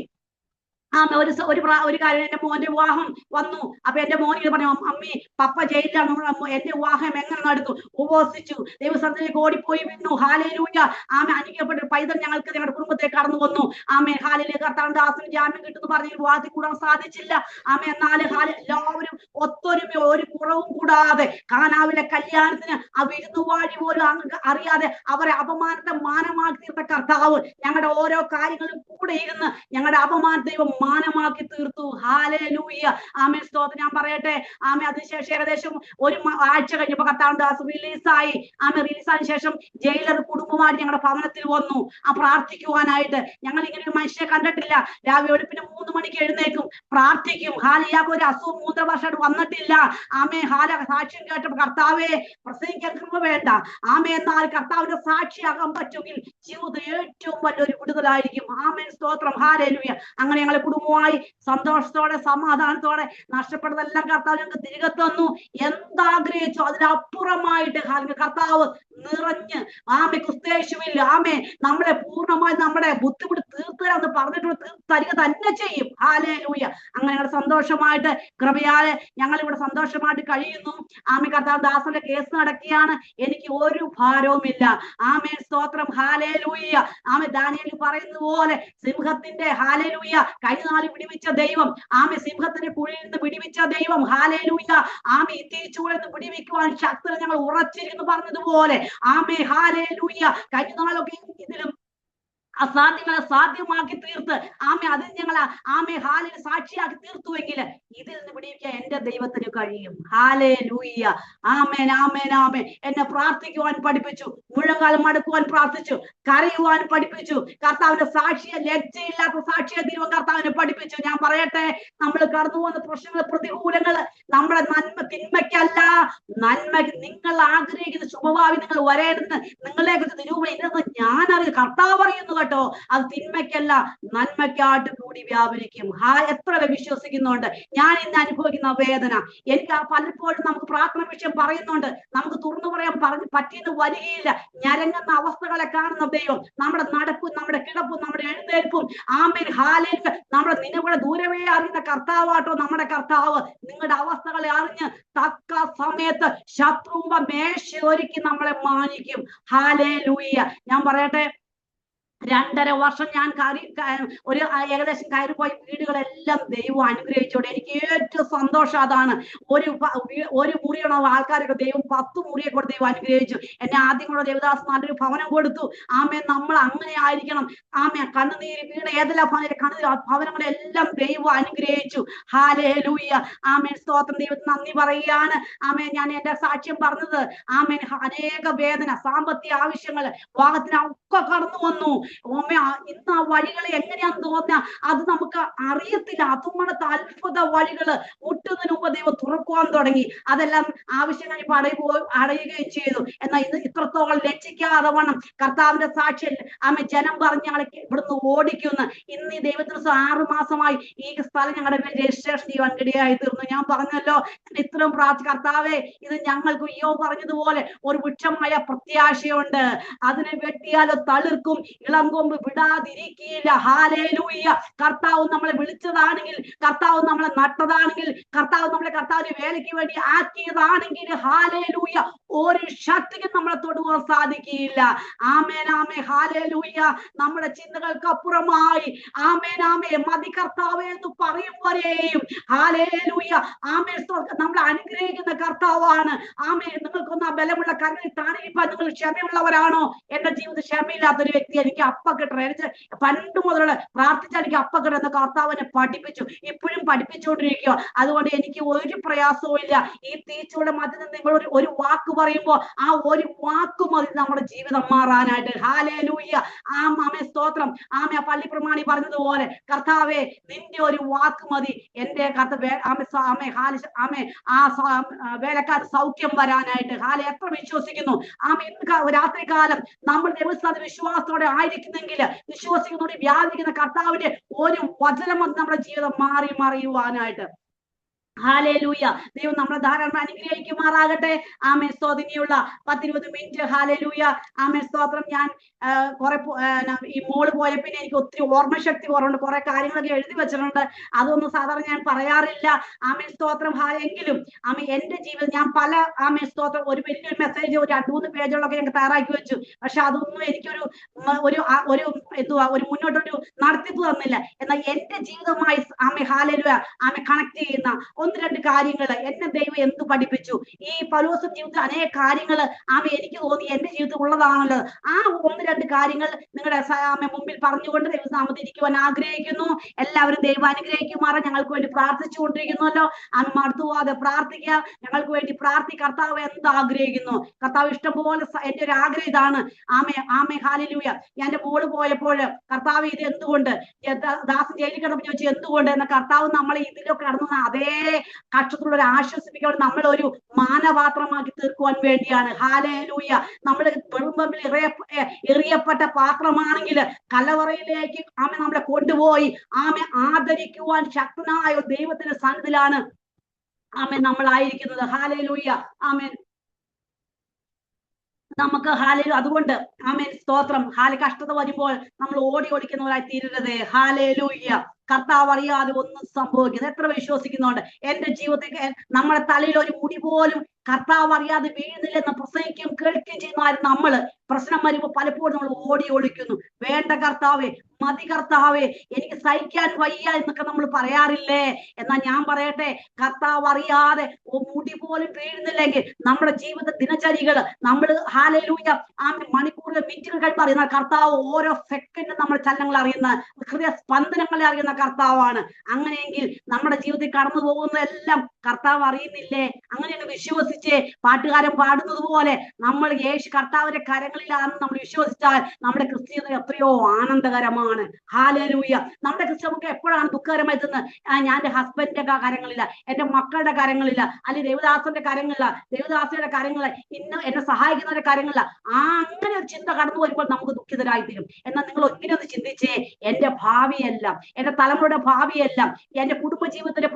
ഒരു കാര്യം, എന്റെ മോന്റെ വിവാഹം വന്നു. അപ്പൊ എന്റെ മോൻ ഇത് പറഞ്ഞു, അമ്മി പപ്പ ജയിലിലാണ്, എന്റെ വിവാഹം എങ്ങനെ നടത്തും? ഉപവസിച്ചു, ദൈവസന്നിധിയിലേക്ക് ഓടിപ്പോയി വീണു. ഹാലേലൂയ. അനുഗ്രഹപ്പെട്ട ഒരു പൈതൽ ഞങ്ങൾക്ക് ഞങ്ങളുടെ കുടുംബത്തെ കടന്നു വന്നു. ഹല്ലേലൂയ. കർത്താവിന്റെ ദാസന് ജാമ്യം കിട്ടുന്നു പറഞ്ഞ് വിവാഹത്തിൽ കൂടാൻ സാധിച്ചില്ല. എന്നാൽ എല്ലാവരും ഒത്തൊരുമ, ഒരു കുറവും കൂടാതെ കാനാവിലെ കല്യാണത്തിന് ആ വിരുന്നുവാഴി പോലും അറിയാതെ അവരെ അപമാനത്തെ മാനമാക്കി തീർത്ത കർത്താവ് ഞങ്ങളുടെ ഓരോ കാര്യങ്ങളും കൂടെ ഇരുന്ന് ഞങ്ങളുടെ അപമാനത്തെ മാനമാക്കി തീർത്തു. ഹാലേലൂയ. സ്തോത്രം. ഞാൻ പറയട്ടെ, അതിനുശേഷം ഏകദേശം ഒരു ആഴ്ച കഴിഞ്ഞപ്പോ കർത്താവിന്റെ ദാസൻ റിലീസായി. റിലീസായതിനു ശേഷം ജയിലർ കുടുംബമായിട്ട് ഞങ്ങളുടെ ഭവനത്തിൽ വന്നു പ്രാർത്ഥിക്കുവാനായിട്ട്. ഞങ്ങൾ ഇങ്ങനെ ഒരു മനുഷ്യനെ കണ്ടിട്ടില്ല. രാവിലെ വെളുപ്പിന് 3 മണിക്ക് എഴുന്നേക്കും, പ്രാർത്ഥിക്കും. ഹാലിയാക്ക് ഒരു അസുഖം 3 വർഷമായിട്ട് വന്നിട്ടില്ല. സാക്ഷ്യം കേട്ടപ്പോ കർത്താവെ പ്രസംഗിക്കാൻ കൃപ വേണ്ട. എന്നാൽ കർത്താവിന്റെ സാക്ഷിയാകാൻ പറ്റുമെങ്കിൽ ജീവിതത്തിൽ ഏറ്റവും വലിയൊരു വിടുതലായിരിക്കും. സ്തോത്രം. ഹാലേലൂയ. അങ്ങനെ ഞങ്ങളെ കുടുംബമായി സന്തോഷത്തോടെ സമാധാനത്തോടെ നഷ്ടപ്പെട്ടതെല്ലാം കർത്താവ് ഞങ്ങൾക്ക് തിരികെ തന്നു. എന്താഗ്രഹിച്ചു അതിനപ്പുറമായിട്ട് കർത്താവ് നിറഞ്ഞ് ക്രിസ്തേശുവിൽ നമ്മളെ പൂർണ്ണമായി നമ്മുടെ ബുദ്ധിമുട്ട് തീർത്തരാന്ന് പറഞ്ഞിട്ട് തരിക തന്നെ ചെയ്യും. ഹാലേലൂയ. അങ്ങനെ ഞങ്ങൾ സന്തോഷമായിട്ട് കൃപയാലെ ഞങ്ങൾ ഇവിടെ സന്തോഷമായിട്ട് കഴിയുന്നു. കർത്താവ് ദാസന്റെ കേസ് നടക്കുകയാണ്. എനിക്ക് ഒരു ഭാരവുമില്ല. സ്തോത്രം. ഹാലേലൂയ. ദാനിയേൽ പറയുന്ന പോലെ സിംഹത്തിന്റെ ഹാലേലൂയ കഴിഞ്ഞ നാൾ വിടിവിച്ച ദൈവം, സിംഹത്തിന്റെ കുഴിയിൽ നിന്ന് വിടിവിച്ച ദൈവം, ഹാലേലൂയ ഈ തിരിച്ചുകൂടെ നിന്ന് വിടിവിക്കുവാൻ ശക്തി ഞങ്ങൾ ഉറച്ചിരിക്കുന്നു പറഞ്ഞതുപോലെ ഹാലേലൂയ കഴിഞ്ഞ നാളൊക്കെ ഇതിലും അസാധ്യങ്ങളെ സാധ്യമാക്കി തീർത്ത് അതിൽ ഞങ്ങൾ ഹാലിന് സാക്ഷിയാക്കി തീർത്തുവെങ്കിൽ ഇതിൽ നിന്ന് വിടിവിക്കാൻ എന്റെ ദൈവത്തിന് കഴിയും. ഹാലേലൂയ. എന്നെ പ്രാർത്ഥിക്കുവാൻ പഠിപ്പിച്ചു, മുഴങ്കാലം മടക്കുവാൻ പ്രാർത്ഥിച്ചു, കരയുവാൻ പഠിപ്പിച്ചു. കർത്താവിന്റെ സാക്ഷിയെ, ലജ്ജയില്ലാത്ത സാക്ഷിയെ ദൈവം കർത്താവിനെ പഠിപ്പിച്ചു. ഞാൻ പറയട്ടെ, നമ്മൾ കടന്നു പോകുന്ന പ്രശ്നങ്ങൾ, പ്രതികൂലങ്ങള് നമ്മുടെ തിന്മയ്ക്കല്ല, നന്മയ്ക്ക്. നിങ്ങൾ ആഗ്രഹിക്കുന്ന ശുഭഭാവി നിങ്ങൾ വരേണ്ടെന്ന് നിങ്ങളെ കുറിച്ച് നിരൂപണം ഇല്ലെന്ന് ഞാനറിയാം. കർത്താവ് പറയുന്നു കേട്ടോ, അത് തിന്മയ്ക്കല്ല നന്മയ്ക്കായിട്ട് കൂടി വ്യാപരിക്കും. എത്ര വിശ്വസിക്കുന്നുണ്ട്? ഞാൻ ഇന്ന് അനുഭവിക്കുന്ന വേദന എനിക്ക് പലപ്പോഴും നമുക്ക് പ്രാർത്ഥന വിഷയം പറയുന്നുണ്ട്, നമുക്ക് തുറന്നു പറയാൻ പറ്റിയെന്ന് വരികയില്ല. ഞരങ്ങുന്ന അവസ്ഥകളെ കാണുന്ന ദൈവം നമ്മുടെ നടപ്പും നമ്മുടെ കിടപ്പും നമ്മുടെ എഴുന്നേൽപ്പും ഹാലേലൂയ നമ്മുടെ നിലവിടെ ദൂരവേ അറിയുന്ന കർത്താവാട്ടോ നമ്മുടെ കർത്താവ്. നിങ്ങളുടെ അവസ്ഥകളെ അറിഞ്ഞ് തക്ക സമയത്ത് ശത്രുമ്പ മേശ ഒരുക്കി നമ്മളെ മാനിക്കും. ഹാലേലൂയ. ഞാൻ പറയട്ടെ, 2.5 വർഷം ഞാൻ ഏകദേശം കയറിപ്പോയി വീടുകളെല്ലാം ദൈവം അനുഗ്രഹിച്ചോടെ. എനിക്ക് ഏറ്റവും സന്തോഷം അതാണ്. ഒരു മുറിയുടെ ആൾക്കാരൊക്കെ ദൈവം 10 മുറിയെ കൂടെ ദൈവം അനുഗ്രഹിച്ചു. എന്നെ ആദ്യം കൂടെ ദേവദാസ് നല്ലൊരു ഭവനം കൊടുത്തു. നമ്മൾ അങ്ങനെ ആയിരിക്കണം. കണ്ണുനീര് വീട് ഏതെല്ലാം ഭവനങ്ങളെല്ലാം ദൈവം അനുഗ്രഹിച്ചു. ഹാലേലൂയ. സ്തോത്രം. ദൈവത്തിന് നന്ദി പറയുകയാണ്. ഞാൻ എന്റെ സാക്ഷ്യം പറഞ്ഞത് അനേക വേദന, സാമ്പത്തിക ആവശ്യങ്ങൾ, വിവാഹത്തിനൊക്കെ കടന്നു വന്നു. ഇന്ന് ആ വഴികൾ എങ്ങനെയാന്ന് തോന്നുക അത് നമുക്ക് അറിയത്തില്ല. അതുകൊണ്ട് അത്ഭുത വഴികള് മുട്ടുന്നതിന് മുമ്പ് ദൈവം തുറക്കുവാൻ തുടങ്ങി. അതെല്ലാം ആവശ്യങ്ങൾ അടയുകയും ചെയ്തു. എന്നാൽ ഇത് ഇത്രത്തോളം ലജ്ജിക്കാതെ വണ്ണം കർത്താവിന്റെ സാക്ഷ്യം ജനം പറഞ്ഞ് ഞങ്ങളെ ഇവിടുന്ന് ഓടിക്കുന്നു. ഇന്ന് ഈ ദൈവത്തിന് 6 മാസമായി ഈ സ്ഥലം ഞങ്ങളുടെ രജിസ്ട്രേഷൻ ചെയ്യാൻ ഇടയായി തീർന്നു. ഞാൻ പറഞ്ഞല്ലോ, ഇത്രയും കർത്താവേ, ഇത് ഞങ്ങൾക്ക് പറഞ്ഞതുപോലെ ഒരു വൃക്ഷമായ പ്രത്യാശയുണ്ട്. അതിനെ വെട്ടിയാലോ തളിർക്കും, ഇളങ്കൊമ്പ് വിടാതിരിക്കില്ല. ഹാലേലൂയ. കർത്താവ് നമ്മളെ വിളിച്ചതാണെങ്കിൽ, കർത്താവ് നമ്മളെ നട്ടതാണെങ്കിൽ, കർത്താവ് നമ്മളെ കർത്താവിന്റെ വേലയ്ക്ക് വേണ്ടി ആക്കിയതാണെങ്കിൽ, ഹാലേലൂയ ഒരു ശക്തിക്കും നമ്മളെ തൊടുവാൻ സാധിക്കില്ല. ഹാലേലൂയ. നമ്മുടെ ചിന്തകൾക്ക് അപ്പുറമായി മതി കർത്താവേ എന്ന് പറയും വരെയും ഹാലേലൂയ നമ്മളെ അനുഗ്രഹിക്കുന്ന കർത്താവാണ്. നിങ്ങൾക്കൊന്ന് ആ ബലമുള്ള കരങ്ങളിൽ താണിരിപ്പാൻ നിങ്ങൾ ക്ഷമയുള്ളവരാണോ? എന്റെ ജീവിതത്തിൽ ക്ഷമയില്ലാത്തൊരു വ്യക്തി. എനിക്ക് അപ്പക്കെട്ട പണ്ട് മുതലുള്ള പ്രാർത്ഥിച്ചാൽ എനിക്ക് അപ്പക്കെട്ട എന്ന കർത്താവിനെ പഠിപ്പിച്ചു, ഇപ്പോഴും പഠിപ്പിച്ചുകൊണ്ടിരിക്കുക. അതുകൊണ്ട് എനിക്ക് ഒരു പ്രയാസവും ഇല്ല. ഈ തീച്ചയുടെ മധ്യത്തിൽ നിങ്ങൾ ഒരു വാക്ക് പറയുമ്പോ ആ ഒരു വാക്ക് മതി നമ്മുടെ ജീവിതം മാറാനായിട്ട്. ഹാലേലൂയ. സ്തോത്രം. പള്ളി പ്രമാണി പറഞ്ഞതുപോലെ, കർത്താവേ നിന്റെ ഒരു വാക്ക് മതി എന്റെ വേലക്കാർ സൗഖ്യം വരാനായിട്ട്. എത്ര വിശ്വസിക്കുന്നു? ഇന്ന് രാത്രികാലം നമ്മൾ ദൈവസ്ഥാന വിശ്വാസത്തോടെ ആയിരിക്കുന്നെങ്കിൽ, വിശ്വസിക്കുന്നതോടെ വ്യാപിക്കുന്ന കർത്താവിന്റെ ഒരു വചനം നമ്മുടെ ജീവിതം മാറി മറിയുവാനായിട്ട്. ഹാലേലൂയ. ദൈവം നമ്മളെ ധാരാളം അനുഗ്രഹിക്കുമാറാകട്ടെ. ആമേ സ്തോതിനിയുള്ള 10-20 മിനിറ്റ് ഹാലേലൂയ. ആമേ സ്തോത്രം. ഞാൻ കുറെ ഈ മോള് പോയ പിന്നെ എനിക്ക് ഒത്തിരി ഓർമ്മശക്തി കുറവുണ്ട്. കുറെ കാര്യങ്ങളൊക്കെ എഴുതി വെച്ചിട്ടുണ്ട്. അതൊന്നും സാധാരണ ഞാൻ പറയാറില്ല. ആമേ സ്തോത്രം. എങ്കിലും ആമേ എന്റെ ജീവിതം ഞാൻ പല ആമേ സ്തോത്രം ഒരു വലിയൊരു മെസ്സേജ് ഒരു 2-3 പേജുകളൊക്കെ ഞങ്ങൾക്ക് തയ്യാറാക്കി വെച്ചു. പക്ഷെ അതൊന്നും എനിക്കൊരു ഒരു എന്തുവാ ഒരു മുന്നോട്ടൊരു നടത്തിപ്പ് തന്നില്ല. എന്നാൽ എന്റെ ജീവിതവുമായി ആമേ ഹാലേലൂയ ആമേ കണക്ട് ചെയ്യുന്ന 1-2 കാര്യങ്ങൾ എന്നെ ദൈവം എന്ത് പഠിപ്പിച്ചു. ഈ പൗലോസ് ജീവിതത്തിൽ അനേക കാര്യങ്ങൾ ആമേ എനിക്ക് തോന്നി എന്റെ ജീവിതത്തിൽ ഉള്ളതാണല്ലോ. ആ 1-2 കാര്യങ്ങൾ നിങ്ങളുടെ ആമേ മുമ്പിൽ പറഞ്ഞുകൊണ്ട് ദൈവനാമത്തിൽ ഇരിക്കുവാൻ ആഗ്രഹിക്കുന്നു. എല്ലാവരും ദൈവം അനുഗ്രഹിക്കുമാറ. ഞങ്ങൾക്ക് വേണ്ടി പ്രാർത്ഥിച്ചു കൊണ്ടിരിക്കുന്നുവല്ലോ. ആമേ മടുത്തുപോകാതെ പ്രാർത്ഥിക്കുക. ഞങ്ങൾക്ക് വേണ്ടി കർത്താവ് എന്ത് ആഗ്രഹിക്കുന്നു. കർത്താവ് ഇഷ്ടംപോലെ എന്റെ ഒരു ആഗ്രഹം ഇതാണ്. ആമേ ഹാലേലൂയ. ഞാൻ എന്റെ മോള് പോയപ്പോൾ കർത്താവ് ഇത് എന്തുകൊണ്ട് ദാസൻ ജയിലിൽ കിടന്ന് ചോദിച്ചു എന്തുകൊണ്ട് എന്ന കർത്താവ് നമ്മളെ ഇതിലൊക്കെ കടന്നു അതേ കഷ്ടത്തിലുള്ള ആശ്വസിപ്പിക്കാൻ നമ്മളൊരു മാനപാത്രമാക്കി തീർക്കുവാൻ വേണ്ടിയാണ്. ഹാലേലൂയ. നമ്മൾ വെറുമ്പമ്പിൽ എറിയപ്പെട്ട പാത്രമാണെങ്കിൽ കലവറയിലേക്ക് ആമെ നമ്മളെ കൊണ്ടുപോയി ആമെ ആദരിക്കുവാൻ ശക്തനായ ദൈവത്തിന്റെ സന്നിധിയിലാണ് ആമേ നമ്മളായിരിക്കുന്നത്. ഹാലേലൂയ. ആമേൻ. നമുക്ക് ഹാലേലു അതുകൊണ്ട് ആമേൻ സ്തോത്രം. കഷ്ടത വരുമ്പോൾ നമ്മൾ ഓടി ഓടിക്കുന്നവരായി തീരരുത്. ഹാലേലൂയ. കർത്താവ് അറിയാതെ ഒന്നും സംഭവിക്കുന്നത് എത്ര വിശ്വസിക്കുന്നുണ്ട്. എന്റെ ജീവിതത്തിൽ നമ്മുടെ തലയിൽ ഒരു മുടി പോലും കർത്താവ് അറിയാതെ വീഴുന്നില്ലെന്ന് പ്രസംഗിക്കുകയും കേൾക്കുകയും ചെയ്യുന്ന നമ്മള് പ്രശ്നം വരുമ്പോൾ പലപ്പോഴും നമ്മൾ ഓടി ഒളിക്കുന്നു. വേണ്ട കർത്താവേ, മതി കർത്താവേ, എനിക്ക് സഹിക്കാൻ വയ്യ എന്നൊക്കെ നമ്മൾ പറയാറില്ലേ? എന്നാൽ ഞാൻ പറയട്ടെ, കർത്താവ് അറിയാതെ മുടി പോലും വീഴുന്നില്ലെങ്കിൽ നമ്മുടെ ജീവിത ദിനചര്യകള് നമ്മൾ ഹാലേലൂയ മണിക്കൂറുകൾ മിനിറ്റുകൾ കഴിയുമ്പോൾ അറിയുന്ന കർത്താവ് ഓരോ സെക്കൻഡും നമ്മുടെ ചലനങ്ങൾ അറിയുന്ന ഹൃദയ സ്പന്ദനങ്ങളെ അറിയുന്ന കർത്താവാണ്. അങ്ങനെയെങ്കിൽ നമ്മുടെ ജീവിതത്തിൽ കടന്നു പോകുന്നതെല്ലാം കർത്താവ് അറിയുന്നില്ലേ? അങ്ങനെയാണ് വിശ്വസിച്ച് പാട്ടുകാരൻ പാടുന്നത് പോലെ നമ്മൾ കർത്താവിന്റെ കരങ്ങളിലാണെന്ന് നമ്മൾ വിശ്വസിച്ചാൽ നമ്മുടെ ക്രിസ്ത്യത എത്രയോ ആനന്ദകരമാണ്. ഹാലേലൂയ. നമ്മുടെ ക്രിസ്ത്യനൊക്കെ എപ്പോഴാണ് ദുഃഖകരമായി എത്തുന്നത്? ഞാൻ എന്റെ ഹസ്ബൻഡിന്റെ കരങ്ങളില്ല, എന്റെ മക്കളുടെ കരങ്ങളില്ല, അല്ലെങ്കിൽ ദേവദാസന്റെ കരങ്ങളില്ല, ദേവദാസയുടെ കരങ്ങളില്ല, എന്നെ സഹായിക്കുന്നവരുടെ കരങ്ങളില്ല. അങ്ങനെ ഒരു ചിന്ത കടന്നു വരുമ്പോൾ നമുക്ക് ദുഃഖിതരായി തീരും. എന്നാൽ നിങ്ങൾ ഒന്നിനെ ഒന്ന് ചിന്തിച്ചേ, എന്റെ ഭാവിയെല്ലാം, എന്റെ തലമുറയുടെ ഭാവിയെല്ലാം, എന്റെ കുടുംബ ജീവിതത്തിന്റെ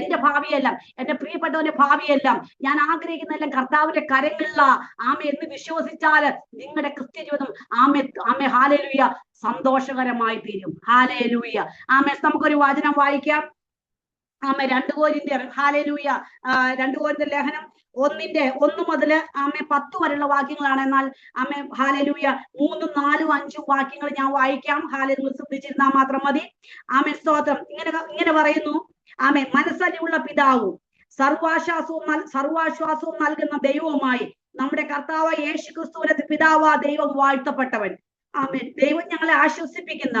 എന്റെ ഭാവിയെല്ലാം, എന്റെ പ്രിയപ്പെട്ടവന്റെ ഭാവിയെല്ലാം, ഞാൻ ആഗ്രഹിക്കുന്നതെല്ലാം കർത്താവിന്റെ കരങ്ങളില ആമേ എന്ന് വിശ്വസിച്ചാൽ നിങ്ങളുടെ ക്രിസ്ത്യ ജീവിതം ആമേ ഹാലേലൂയ സന്തോഷകരമായി തീരും. ഹാലേലൂയ. ആമേ. നമുക്കൊരു വചനം വായിക്കാം. ആമേ 2 കൊരിന്ത്യർ ഹാലേലൂയ 2 കൊരിന്ത്യർ ലേഖനം 1 മുതൽ 10 വരെയുള്ള വാക്യങ്ങളാണ്. എന്നാൽ ആമേ ഹാലേലൂയ 3, 4, 5 വാക്യങ്ങൾ ഞാൻ വായിക്കാം. ഹാലേലൂയ ശ്രദ്ധിച്ചിരുന്നാൽ മാത്രം മതി. ആമേ സ്തോത്രം. ഇങ്ങനെ പറയുന്നു. ആമേ. മനസ്സലിയുള്ള പിതാവും സർവാശ്വാസവും നൽകുന്ന ദൈവവുമായി നമ്മുടെ കർത്താവ് യേശു ക്രിസ്തുവിന്റെ പിതാവ് ദൈവം വാഴ്ത്തപ്പെട്ടവൻ. ആമേൻ. ദൈവം ഞങ്ങളെ ആശ്വസിപ്പിക്കുന്ന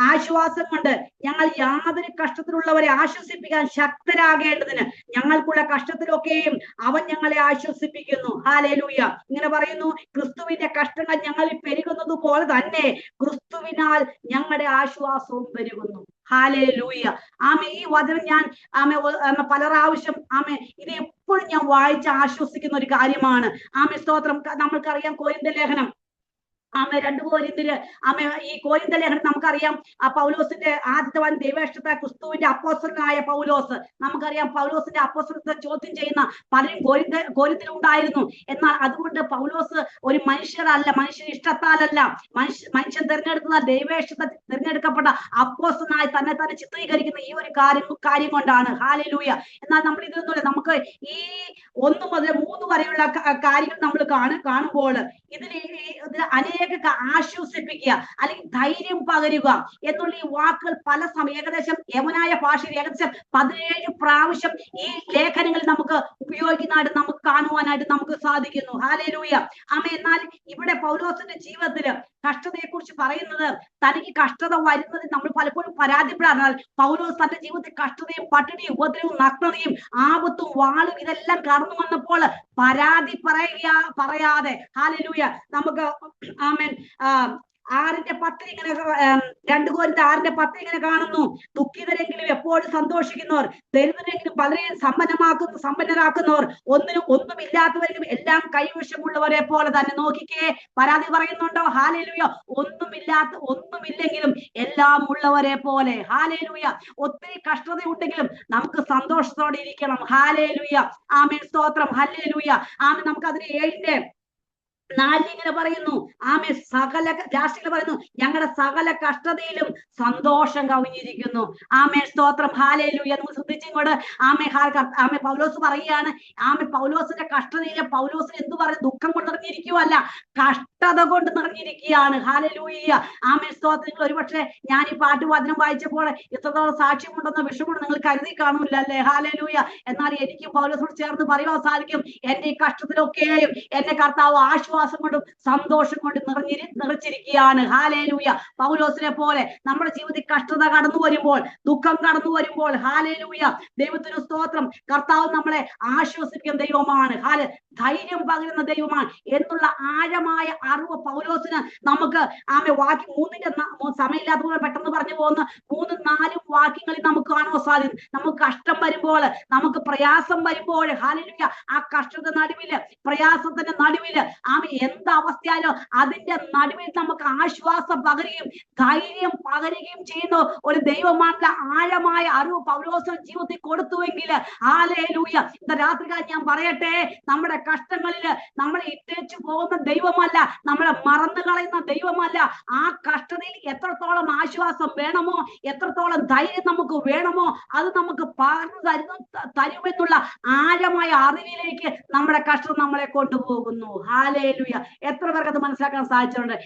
ആശ്വാസം കൊണ്ട് ഞങ്ങൾ യാതൊരു കഷ്ടത്തിലുള്ളവരെ ആശ്വസിപ്പിക്കാൻ ശക്തരാകേണ്ടതിന് ഞങ്ങൾക്കുള്ള കഷ്ടത്തിലൊക്കെയും അവൻ ഞങ്ങളെ ആശ്വസിപ്പിക്കുന്നു. ഹാലേലൂയ. ഇങ്ങനെ പറയുന്നു, ക്രിസ്തുവിന്റെ കഷ്ടങ്ങൾ ഞങ്ങളിൽ പെരുകുന്നത് പോലെ തന്നെ ക്രിസ്തുവിനാൽ ഞങ്ങളുടെ ആശ്വാസവും പെരുകുന്നു. ഹാലേലൂയ. ആമേ. ഈ വചനം ഞാൻ പല പ്രാവശ്യം ഇത് എപ്പോഴും ഞാൻ വായിച്ച് ആശ്വസിക്കുന്ന ഒരു കാര്യമാണ്. സ്തോത്രം. നമ്മൾക്കറിയാം കൊരിന്ത്യർ ലേഖനം 2 കൊരിന്ത്യര് ഈ കൊരിന്ത്യർ ലേഖനം നമുക്കറിയാം. പൗലോസിന്റെ ആദ്യത്തെ ദൈവേഷ്ടത്തെ ക്രിസ്തുവിന്റെ അപ്പോസ്തലനായ പൗലോസ്, നമുക്കറിയാം പൗലോസിന്റെ അപ്പോസ്തലത്തെ ചോദ്യം ചെയ്യുന്ന പലരും കൊരിന്ത്യയിലുണ്ടായിരുന്നു. എന്നാൽ അതുകൊണ്ട് പൗലോസ് ഒരു മനുഷ്യരല്ല, മനുഷ്യ ഇഷ്ടത്താലല്ല, മനുഷ്യൻ തിരഞ്ഞെടുക്കുന്ന ദൈവേഷ്ടത്തെ തിരഞ്ഞെടുക്കപ്പെട്ട അപ്പോസ്തലനായി തന്നെ ചിത്രീകരിക്കുന്ന ഈ ഒരു കാര്യം കൊണ്ടാണ്. ഹാലേലൂയ. എന്നാൽ നമ്മൾ ഇതൊന്നുമില്ല. നമുക്ക് ഈ 1 മുതൽ 3 വരെയുള്ള കാര്യങ്ങൾ നമ്മൾ കാണുമ്പോൾ ഇതിൽ അനേക ആശ്വസിപ്പിക്കുക അല്ലെങ്കിൽ ധൈര്യം പകരുക എന്നുള്ള ഈ വാക്കുകൾ പല സമയം ഏകദേശം യവനായ ഭാഷയിൽ ഏകദേശം 17 പ്രാവശ്യം ഈ ലേഖനങ്ങളിൽ നമുക്ക് ഉപയോഗിക്കുന്നതായിട്ട് നമുക്ക് കാണുവാനായിട്ട് നമുക്ക് സാധിക്കുന്നു. ഹാലേലൂയ. എന്നാൽ ഇവിടെ പൗലോസിന്റെ ജീവിതത്തില് കഷ്ടതയെ കുറിച്ച് പറയുന്നത്, തനിക്ക് കഷ്ടത വരുന്നതിൽ നമ്മൾ പലപ്പോഴും പരാതിപ്പെടാറുണ്ട്. പൗലോസ് തന്റെ ജീവിതത്തിൽ കഷ്ടതയും പട്ടിണിയും ഉപദ്രവവും നഗ്നതയും ആപത്തും വാളും ഇതെല്ലാം കടന്നു വന്നപ്പോൾ പരാതി പറയാതെ ഹാലേലൂയ നമുക്ക് 6:10 ഇങ്ങനെ 2 കൊരിന്ത്യർ 6:10 ഇങ്ങനെ കാണുന്നു. ദുഃഖിതരെങ്കിലും എപ്പോഴും സന്തോഷിക്കുന്നവർ, ദരിദ്രരെങ്കിലും പലരെയും സമ്പന്നരാക്കുന്നവർ, ഒന്നുമില്ലാത്തവരെങ്കിലും എല്ലാം കൈവശമുള്ളവരെ പോലെ തന്നെ. നോക്കിക്കേ, പരാതി പറയുന്നുണ്ടോ? ഹാലേലൂയ. ഒന്നുമില്ലെങ്കിലും എല്ലാം ഉള്ളവരെ പോലെ. ഹാലേലൂയ. ഒത്തിരി കഷ്ടത ഉണ്ടെങ്കിലും നമുക്ക് സന്തോഷത്തോടെ ഇരിക്കണം. ഹാലേലൂയ. ആമേൻ, സ്തോത്രം. ഹല്ലേലൂയ. ആമേൻ. നമുക്ക് അതിന് 7:4 ഇങ്ങനെ പറയുന്നു. ആമേ ലാസ്റ്റിൽ പറയുന്നു, ഞങ്ങളുടെ സകല കഷ്ടതയിലും സന്തോഷം കവിഞ്ഞിരിക്കുന്നു. ആമേ, സ്തോത്രം. ഹാലേലൂയ. നമ്മൾ ശ്രദ്ധിച്ചിങ്ങോട്ട് ആമേ പൗലോസ് പറയുകയാണ്. ആമേ പൗലോസിന്റെ കഷ്ടതയിലെ പൗലോസിന് എന്ത് പറയും? ദുഃഖം കൊണ്ട് നിറഞ്ഞിരിക്കുവല്ല, കഷ്ടത കൊണ്ട് നിറഞ്ഞിരിക്കുകയാണ്. ഹാലേലൂയ. ആമേ, സ്തോത്രം. നിങ്ങൾ ഒരുപക്ഷെ ഞാൻ ഈ പാട്ടുവാചനം വായിച്ചപ്പോൾ ഇത്രത്തോളം സാക്ഷ്യമുണ്ടെന്ന വിഷമം നിങ്ങൾ കരുതി കാണില്ല അല്ലേ? ഹാലേലൂയ. എന്നാൽ എനിക്കും പൗലോസിനോട് ചേർന്ന് പറയുവാൻ സാധിക്കും, എന്റെ ഈ കഷ്ടത്തിലൊക്കെയും എന്റെ കർത്താവ് ആശ്വാസം കൊണ്ടും സന്തോഷം കൊണ്ട് നിറച്ചിരിക്കുകയാണ്. ഹാലേലൂയ. പൗലോസിനെ പോലെ നമ്മുടെ ജീവിതത്തിൽ കഷ്ടത കടന്നു വരുമ്പോൾ, ദുഃഖം കടന്നു വരുമ്പോൾ, ഹാലേലൂയ, ദൈവത്തിന് സ്തോത്രം, കർത്താവ് നമ്മളെ ആശ്വസിപ്പിക്കുന്ന ദൈവമാണ്. ധൈര്യം പകരുന്ന ദൈവമാണ് എന്നുള്ള ആഴമായ അറിവ് പൗലോസിന് നമുക്ക് വാക്യം 3-ന്റെ സമയമില്ലാത്തതുകൊണ്ട് പെട്ടെന്ന് പറഞ്ഞു പോകുന്ന 3-4 വാക്യങ്ങളിൽ നമുക്ക് കാണുവാൻ സാധിക്കും. നമുക്ക് കഷ്ടം വരുമ്പോൾ, നമുക്ക് പ്രയാസം വരുമ്പോൾ, ഹാലേലൂയ, ആ കഷ്ടത നടുവില്, പ്രയാസത്തിന്റെ നടുവില്, എന്ത് അവസ്ഥയാലോ അതിന്റെ നടുവിൽ നമുക്ക് ആശ്വാസം പകരുകയും ധൈര്യം പകരുകയും ചെയ്യുന്ന ഒരു ദൈവമായിട്ടുള്ള ആഴമായ അറിവ് പൗലോസിന്റെ ജീവിതത്തിൽ കൊടുത്തുവെങ്കിൽ, ഹാലേലൂയ, ഇന്ന് രാത്രികാലം ഞാൻ പറയട്ടെ, നമ്മുടെ കഷ്ടങ്ങളില് നമ്മളെ ഇട്ടേച്ചു പോകുന്ന ദൈവമല്ല, നമ്മളെ മറന്നു കളയുന്ന ദൈവമല്ല. ആ കഷ്ടതയിൽ എത്രത്തോളം ആശ്വാസം വേണമോ, എത്രത്തോളം ധൈര്യം നമുക്ക് വേണമോ, അത് നമുക്ക് പകർന്നു തരുമെന്നുള്ള ആഴമായ അറിവിലേക്ക് നമ്മുടെ കഷ്ടം നമ്മളെ കൊണ്ടുപോകുന്നു. ഹാലേലൂയ. എത്ര പേർക്ക് അത് മനസ്സിലാക്കാൻ സാധിച്ചിട്ടുണ്ട്?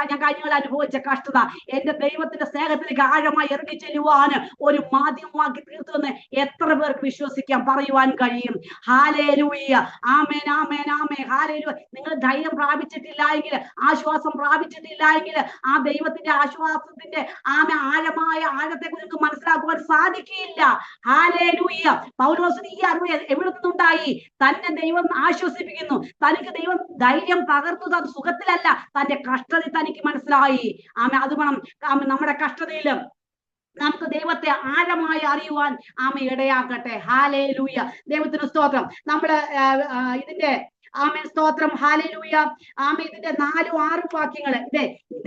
ഞാൻ കഴിഞ്ഞ അനുഭവിച്ച കഷ്ടത എന്റെ ദൈവത്തിന്റെ സ്നേഹത്തിലേക്ക് ആഴമായി ഇറങ്ങി ചെല്ലുവാന് ഒരു മാധ്യമമാക്കി തീർത്തുവെന്ന് എത്ര പേർക്ക് വിശ്വസിക്കാൻ, പറയുവാൻ കഴിയും? ഹാലേലൂയ. ആമേൻ, ആമേൻ, ആമേൻ. ഹാലേലൂയ. നിങ്ങൾ ധൈര്യം പ്രാപിച്ചിട്ടില്ല എങ്കിൽ, ആശ്വാസം പ്രാപിച്ചിട്ടില്ല എങ്കിൽ, ആ ദൈവത്തിന്റെ ആശ്വാസത്തിന്റെ ആഴമായ ആഴത്തെ കുറിച്ച് മനസ്സിലാക്കുവാൻ സാധിക്കില്ല. ഹാലേലൂയ. പൗലോസിന് ഈ അറിവ് എവിടെ നിന്നുണ്ടായി? തന്നെ ദൈവം ആശ്വസിപ്പിക്കുന്നു, തനിക്ക് ദൈവം ധൈര്യം പകർന്നത് അത് സുഖത്തിലല്ല, തന്റെ കഷ്ടതയിൽ തനിക്ക് മനസ്സിലായി. അത് വേണം നമ്മുടെ കഷ്ടതയിൽ നമുക്ക് ദൈവത്തെ ആഴമായി അറിയുവാൻ ഇടയാക്കട്ടെ. ഹാലേലൂയ. ദൈവത്തിന് സ്തോത്രം. നമ്മള് ഇതിന്റെ സ്തോത്രം. ഹാലേലൂയ. ഇതിന്റെ 4-6 വാക്യങ്ങള്,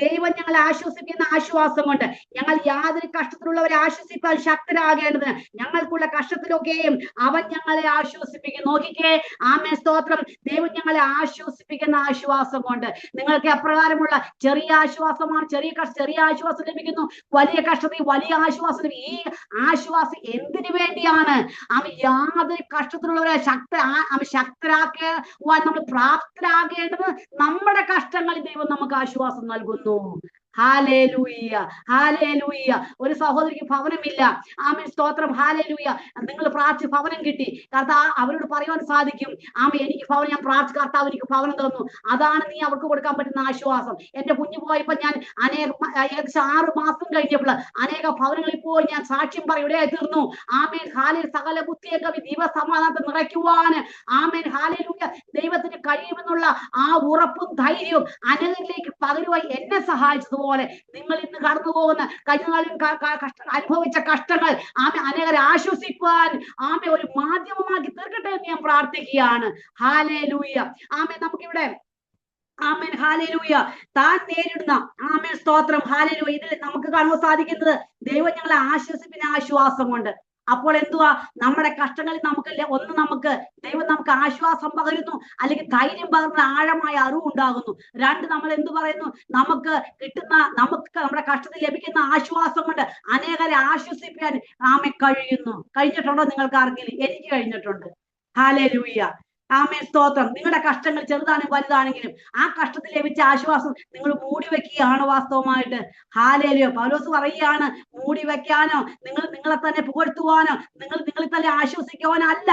ദൈവം ഞങ്ങളെ ആശ്വസിപ്പിക്കുന്ന ആശ്വാസം കൊണ്ട് ഞങ്ങൾ യാതൊരു കഷ്ടത്തിലുള്ളവരെ ആശ്വസിപ്പാൻ ശക്തരാകേണ്ടതിന് ഞങ്ങൾക്കുള്ള കഷ്ടത്തിലൊക്കെയും അവൻ ഞങ്ങളെ ആശ്വസിപ്പിക്കും. നോക്കിക്കേ, സ്തോത്രം. ദൈവം ഞങ്ങളെ ആശ്വസിപ്പിക്കുന്ന ആശ്വാസം കൊണ്ട്. നിങ്ങൾക്ക് അപ്രകാരമുള്ള ചെറിയ ആശ്വാസമാണ്, ചെറിയ ആശ്വാസം ലഭിക്കുന്നു, വലിയ കഷ്ടത്തിൽ വലിയ ആശ്വാസം ലഭിക്കും. ഈ ആശ്വാസം എന്തിനു വേണ്ടിയാണ്? യാതൊരു കഷ്ടത്തിലുള്ളവരെ ശക്തരാക്കുവാൻ നമ്മൾ പ്രാപ്തരാകേണ്ടത് നമ്മുടെ കഷ്ടങ്ങളിൽ ദൈവം നമുക്ക് ആശ്വാസം നൽകുന്നു. Hallelujah, hallelujah. ഒരു സഹോദരിക്ക് ഭവനമില്ല. സ്തോത്രം. ഹാലേലൂയ. നിങ്ങൾ പ്രാർത്ഥിച്ച് ഭവനം കിട്ടി. കർത്താവ് അവരോട് പറയുവാൻ സാധിക്കും, എനിക്ക് ഭവനം, ഞാൻ പ്രാർത്ഥിച്ച കർത്താവ് എനിക്ക് ഭവനം തന്നു. അതാണ് നീ അവർക്ക് കൊടുക്കാൻ പറ്റുന്ന ആശ്വാസം. എന്റെ കുഞ്ഞു പോയപ്പോ ഞാൻ ഏകദേശം 6 മാസം കഴിഞ്ഞപ്പോൾ അനേക ഭവനങ്ങളിൽ പോയി ഞാൻ സാക്ഷ്യം പറയൂടെയായി തീർന്നു. ആമേൻ. ഹാലേ. സകല ബുദ്ധിയൊക്കെ ദൈവസമാധാനത്തെ നിറയ്ക്കുവാന് ഹാലേലൂയ ദൈവത്തിന് കഴിയുമെന്നുള്ള ആ ഉറപ്പും ധൈര്യവും അനേകരിലേക്ക് പകരുവാൻ എന്നെ സഹായിച്ചതുപോലെ നിങ്ങൾ ഇന്ന് കടന്നു പോകുന്ന കഴിഞ്ഞ നാളിൽ അനുഭവിച്ച കഷ്ടങ്ങൾ അനേകരെ ആശ്വസിക്കുവാൻ ഒരു മാധ്യമമാക്കി തീർക്കട്ടെ എന്ന് ഞാൻ പ്രാർത്ഥിക്കുകയാണ്. ഹാലേലൂയ. നമുക്കിവിടെ ഹാലേലൂയ താൻ നേരിടുന്ന സ്തോത്രം. ഹാലേലൂയ. ഇതിൽ നമുക്ക് കാണുവാൻ സാധിക്കുന്നത് ദൈവം ഞങ്ങളെ ആശ്വസിപ്പിക്കുന്ന ആശ്വാസം കൊണ്ട്. അപ്പോൾ എന്തുവാ? നമ്മുടെ കഷ്ടങ്ങളിൽ നമുക്ക് ദൈവം നമുക്ക് ആശ്വാസം പകരുന്നു, അല്ലെങ്കിൽ ധൈര്യം പകർന്ന ആഴമായ അറിവ് ഉണ്ടാകുന്നു. 2, നമ്മൾ എന്തു പറയുന്നു? നമുക്ക് നമ്മുടെ കഷ്ടത്തിൽ ലഭിക്കുന്ന ആശ്വാസം കൊണ്ട് അനേകരെ ആശ്വസിപ്പിക്കാൻ കഴിഞ്ഞിട്ടുണ്ടോ? നിങ്ങൾക്ക് ആർക്കെങ്കിലും? എനിക്ക് കഴിഞ്ഞിട്ടുണ്ട്. ഹാലേലൂയ. സ്തോത്രം. നിങ്ങളുടെ കഷ്ടങ്ങൾ ചെറുതാണെങ്കിലും വലുതാണെങ്കിലും ആ കഷ്ടത്തിൽ ലഭിച്ച ആശ്വാസം നിങ്ങൾ മൂടി വെക്കുകയാണ് വാസ്തവമായിട്ട്. ഹാലേലൂയ. പൗലോസ് പറയുകയാണ്, മൂടി വെക്കാനോ നിങ്ങളെ തന്നെ പുകഴ്ത്തുവാനോ നിങ്ങളിൽ തന്നെ ആശ്വസിക്കുവാനല്ല.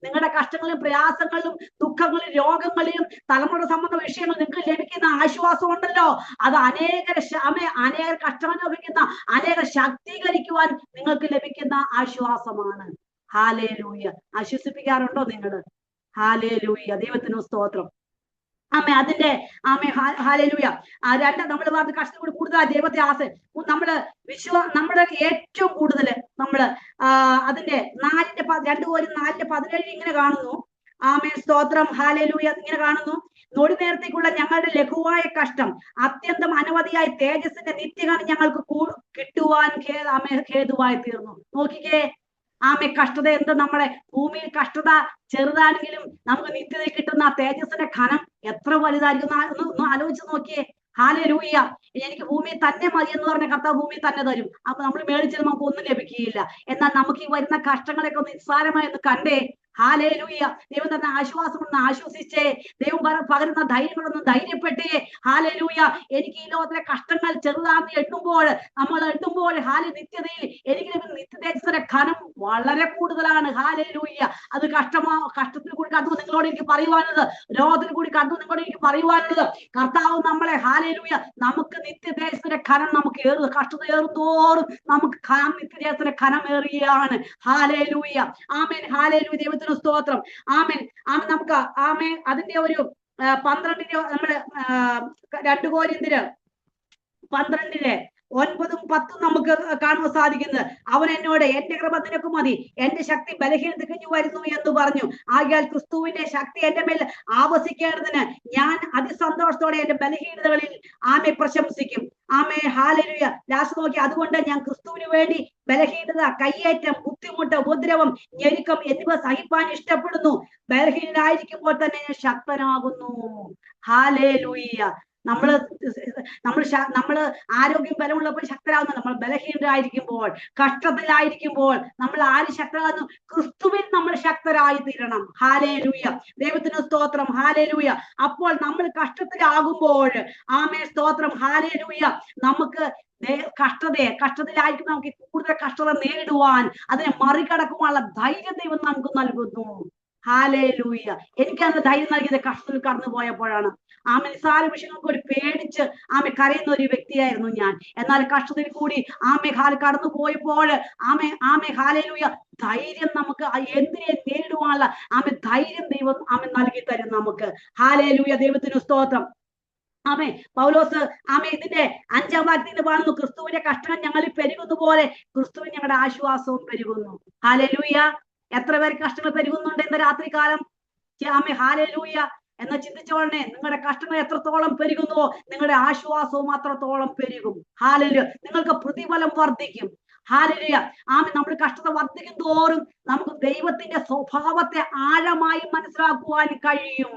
നിങ്ങളുടെ കഷ്ടങ്ങളിലും പ്രയാസങ്ങളിലും ദുഃഖങ്ങളിലും രോഗങ്ങളിലും തലമുറ സംബന്ധ വിഷയങ്ങൾ നിങ്ങൾക്ക് ലഭിക്കുന്ന ആശ്വാസം ഉണ്ടല്ലോ, അത് അനേകർ കഷ്ടം അനുഭവിക്കുന്ന അനേകർ ശാക്തീകരിക്കുവാൻ നിങ്ങൾക്ക് ലഭിക്കുന്ന ആശ്വാസമാണ്. ഹാലേലൂയ. ആശ്വസിപ്പിക്കാറുണ്ടോ നിങ്ങൾ? ഹാലേലൂയ. ദൈവത്തിന് സ്തോത്രം. ആമേ അതിന്റെ ആമേ ഹാലേലൂയ രണ്ട് നമ്മൾ പറഞ്ഞ കഷ്ടത്തോട് കൂടുതൽ ദൈവത്തെ നമ്മള് നമ്മുടെ ഏറ്റവും കൂടുതൽ നമ്മള് അതിന്റെ 2 Korinth 4:17 ഇങ്ങനെ കാണുന്നു. ആമേ സ്തോത്രം ഹാലേലൂയ ഇങ്ങനെ കാണുന്നു. നൊടി നേരത്തേക്കുള്ള ഞങ്ങളുടെ ലഘുവായ കഷ്ടം അത്യന്തം അനവധിയായി തേജസ്സിന്റെ നിത്യകാലം ഞങ്ങൾക്ക് കിട്ടുവാൻ ഹേതുവായി തീർന്നു. നോക്കിക്കേ ആമേ കഷ്ടത എന്ത്, നമ്മുടെ ഭൂമിയിൽ കഷ്ടത ചെറുതാണെങ്കിലും നമുക്ക് നിത്യതയിൽ കിട്ടുന്ന തേജസ്സിന്റെ ഘനം എത്ര വലുതായിരിക്കും ഒന്ന് ആലോചിച്ച് നോക്കിയേ. ഹാലേലൂയ. എനിക്ക് ഭൂമിയിൽ തന്നെ മതി എന്ന് പറഞ്ഞ കർത്താവ് ഭൂമിയിൽ തന്നെ തരും. അപ്പൊ നമ്മൾ മേടിച്ചാൽ നമുക്ക് ഒന്നും ലഭിക്കുകയില്ല. എന്നാൽ നമുക്ക് ഈ വരുന്ന കഷ്ടങ്ങളൊക്കെ ഒന്ന് നിസ്സാരമായി ഒന്ന് കണ്ടേ. ഹാലേലൂയ. ദൈവം തന്ന ആശ്വാസം ഒന്ന് ആശ്വസിച്ചേ. ദൈവം പകരുന്ന ധൈര്യങ്ങളൊന്ന് ധൈര്യപ്പെട്ടേ. ഹാലേലൂയ. എനിക്ക് ഈ ലോകത്തിലെ കഷ്ടങ്ങൾ ചെറുതാന്ന് എണ്ണുമ്പോൾ നിത്യതയിൽ എനിക്ക് നിത്യതേജസ്സിന്റെ ഘനം വളരെ കൂടുതലാണ്. ഹാലേലൂയ. അത് കഷ്ടത്തിൽ കൂടി കണ്ടു നിങ്ങളോട് എനിക്ക് പറയുവാനുള്ളത്, രോഗത്തിൽ കൂടി കണ്ടു നിങ്ങളോട് എനിക്ക് പറയുവാനുള്ളത്, കർത്താവ് നമ്മളെ ഹാലേലൂയ നമുക്ക് നിത്യതേജസ്സിന്റെ ഘനം നമുക്ക് കഷ്ടത ഏറുന്തോറും നമുക്ക് നിത്യതേജസ്സിന്റെ ഘനം ഏറുകയാണ്. ഹാലേലൂയ. ആമേൻ. ഹാലേലൂയ. ദൈവത്തിന് സ്തോത്രം. ആമേൻ. നമുക്ക് ആമേൻ അതിന്റെ ഒരു 12 നമ്മള് 2 Korinth 12:9-10 നമുക്ക് കാണുവാൻ സാധിക്കുന്നത്. അവൻ എന്നോട് എന്റെ കൃപ നിനക്ക് മതി, എന്റെ ശക്തി ബലഹീന തികഞ്ഞു വരുന്നു എന്ന് പറഞ്ഞു. ആകയാൽ ക്രിസ്തുവിന്റെ ശക്തി എന്റെ മേൽ ആവസിക്കേണ്ടതിന് ഞാൻ അതിസന്തോഷത്തോടെ എന്റെ ബലഹീനതകളിൽ ആമെ പ്രശംസിക്കും. ആമേ. ഹാലേലൂയ. ലാസ്റ്റ് നോക്കി, അതുകൊണ്ട് ഞാൻ ക്രിസ്തുവിന് വേണ്ടി ബലഹീനത, കയ്യേറ്റം, ബുദ്ധിമുട്ട്, ഉപദ്രവം, ഞെരുക്കം എന്നിവ സഹിപ്പാൻ ഇഷ്ടപ്പെടുന്നു. ബലഹീനനായിരിക്കുമ്പോൾ തന്നെ ഞാൻ ശക്തനാകുന്നു. ഹാലേലൂയ. നമ്മള് ആരോഗ്യം ബലമുള്ളപ്പോൾ ശക്തരാകുന്നു. നമ്മൾ ബലഹീനരായിരിക്കുമ്പോൾ, കഷ്ടത്തിലായിരിക്കുമ്പോൾ നമ്മൾ ആര് ശക്തരാകുന്നു? ക്രിസ്തുവിൽ നമ്മൾ ശക്തരായി തീരണം. ഹാലേലൂയ. ദൈവത്തിന് സ്തോത്രം. ഹാലേലൂയ. അപ്പോൾ നമ്മൾ കഷ്ടത്തിലാകുമ്പോൾ ആമേ സ്തോത്രം. ഹാലേലൂയ. നമുക്ക് കഷ്ടത്തിലായിരിക്കും നമുക്ക് കൂടുതൽ കഷ്ടത നേരിടുവാൻ, അതിനെ മറികടക്കുവാനുള്ള ധൈര്യം ദൈവം നമുക്ക് നൽകുന്നു. ഹാലേലൂയ. എനിക്കന്ന് ധൈര്യം നൽകിയത് കഷ്ടത്തിൽ കടന്നു പോയപ്പോഴാണ്. നിസ്സാര വിഷയങ്ങൾക്ക് ഒരു പേടിച്ച് കരയുന്ന ഒരു വ്യക്തിയായിരുന്നു ഞാൻ. എന്നാൽ കഷ്ടത്തിൽ കൂടി കടന്നു പോയപ്പോൾ ഹാലേലൂയ ധൈര്യം നമുക്ക് എന്തിനെ നേരിടുവാനുള്ള ധൈര്യം ദൈവം നൽകി തരും നമുക്ക്. ഹാലേലൂയ. ദൈവത്തിന് സ്തോത്രം. പൗലോസ് ഇതിന്റെ 5-ാം വാക്യത്തിൽ കാണുന്നു, ക്രിസ്തുവിന്റെ കഷ്ടം ഞങ്ങളിൽ പെരുകുന്ന പോലെ ക്രിസ്തുവിന് ഞങ്ങളുടെ ആശ്വാസവും പെരുകുന്നു. ഹാലേലൂയ. എത്ര പേർക്ക് കഷ്ടങ്ങൾ പെരുകുന്നുണ്ട് ഇന്ന് രാത്രികാലം? ഹാലേലൂയ. എന്ന് ചിന്തിച്ചോളണേ. നിങ്ങളുടെ കഷ്ടങ്ങൾ എത്രത്തോളം പെരുകുന്നുവോ നിങ്ങളുടെ ആശ്വാസവും അത്രത്തോളം പെരുകും. ഹാലേലൂയ. നിങ്ങൾക്ക് പ്രതിഫലം വർദ്ധിക്കും. ഹാലേലൂയ. നമ്മൾ കഷ്ടത വർദ്ധിക്കും തോറും നമുക്ക് ദൈവത്തിന്റെ സ്വഭാവത്തെ ആഴമായി മനസ്സിലാക്കുവാൻ കഴിയും.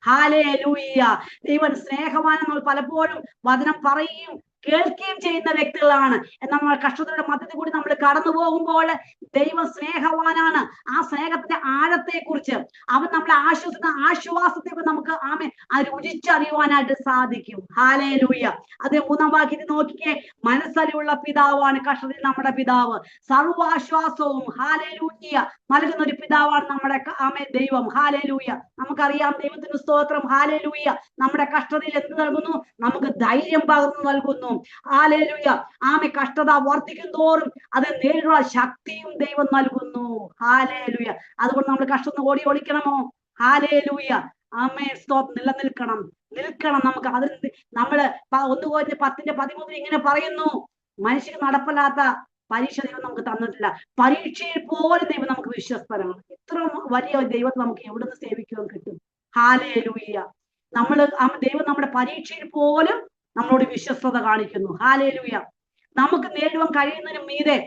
ഹാലേലൂയ. ദൈവം സ്നേഹവാൻ നമ്മൾ പലപ്പോഴും വചനം പറയുകയും കേൾക്കുകയും ചെയ്യുന്ന വ്യക്തികളാണ്. എന്നാൽ നമ്മൾ കഷ്ടതയുടെ മധ്യത്തിൽ കൂടി നമ്മൾ കടന്നു പോകുമ്പോൾ ദൈവം സ്നേഹവാനാണ്. ആ സ്നേഹത്തിന്റെ ആഴത്തെ കുറിച്ച് അവൻ നമ്മളെ ആശ്വാസത്തെ നമുക്ക് രുചിച്ചറിയുവാനായിട്ട് സാധിക്കും. ഹാലേലൂയ. അത് 3-ാം വാക്യത്തിൽ നോക്കിക്കേ, മനസ്സലിയുള്ള പിതാവാണ് കഷ്ടത്തിൽ നമ്മുടെ പിതാവ്, സർവാശ്വാസവും ഹാലേലൂയ നൽകുന്ന ഒരു പിതാവാണ് നമ്മുടെ ദൈവം. ഹാലേലൂയ. നമുക്കറിയാം. ദൈവത്തിന് സ്തോത്രം. ഹാലേലൂയ. നമ്മുടെ കഷ്ടതയിൽ എന്ത് നൽകുന്നു? നമുക്ക് ധൈര്യം പകർന്നു നൽകുന്നു. ഹാലേലൂയ. കഷ്ടത വർദ്ധിക്കും തോറും അത് നേരിടുന്ന ശക്തിയും ദൈവം നൽകുന്നു. ഹാലേലൂയ. അതുകൊണ്ട് നമ്മൾ കഷ്ടം ഓടി ഒളിക്കണമോ? ഹാലേലൂയ. സ്തോത്രം. നിലനിൽക്കണം. നമുക്ക് അതിന് നമ്മള് 1 Korinth 10:13 ഇങ്ങനെ പറയുന്നു, മനുഷ്യന് നടപ്പില്ലാത്ത പരീക്ഷ ദൈവം നമുക്ക് തന്നിട്ടില്ല. പരീക്ഷയിൽ പോലും ദൈവം നമുക്ക് വിശ്വസ്തരാണ്. ഇത്ര വലിയ ദൈവത്തെ നമുക്ക് എവിടുന്ന് സേവിക്കുവാൻ കിട്ടും? ഹാലേലൂയ. ദൈവം നമ്മുടെ പരീക്ഷയിൽ പോലും നമ്മളോട് വിശ്വസ്തത കാണിക്കുന്നു. ഹാലേലൂയ. നമുക്ക് നേടുവാൻ കഴിയുന്നതിന് മീതെ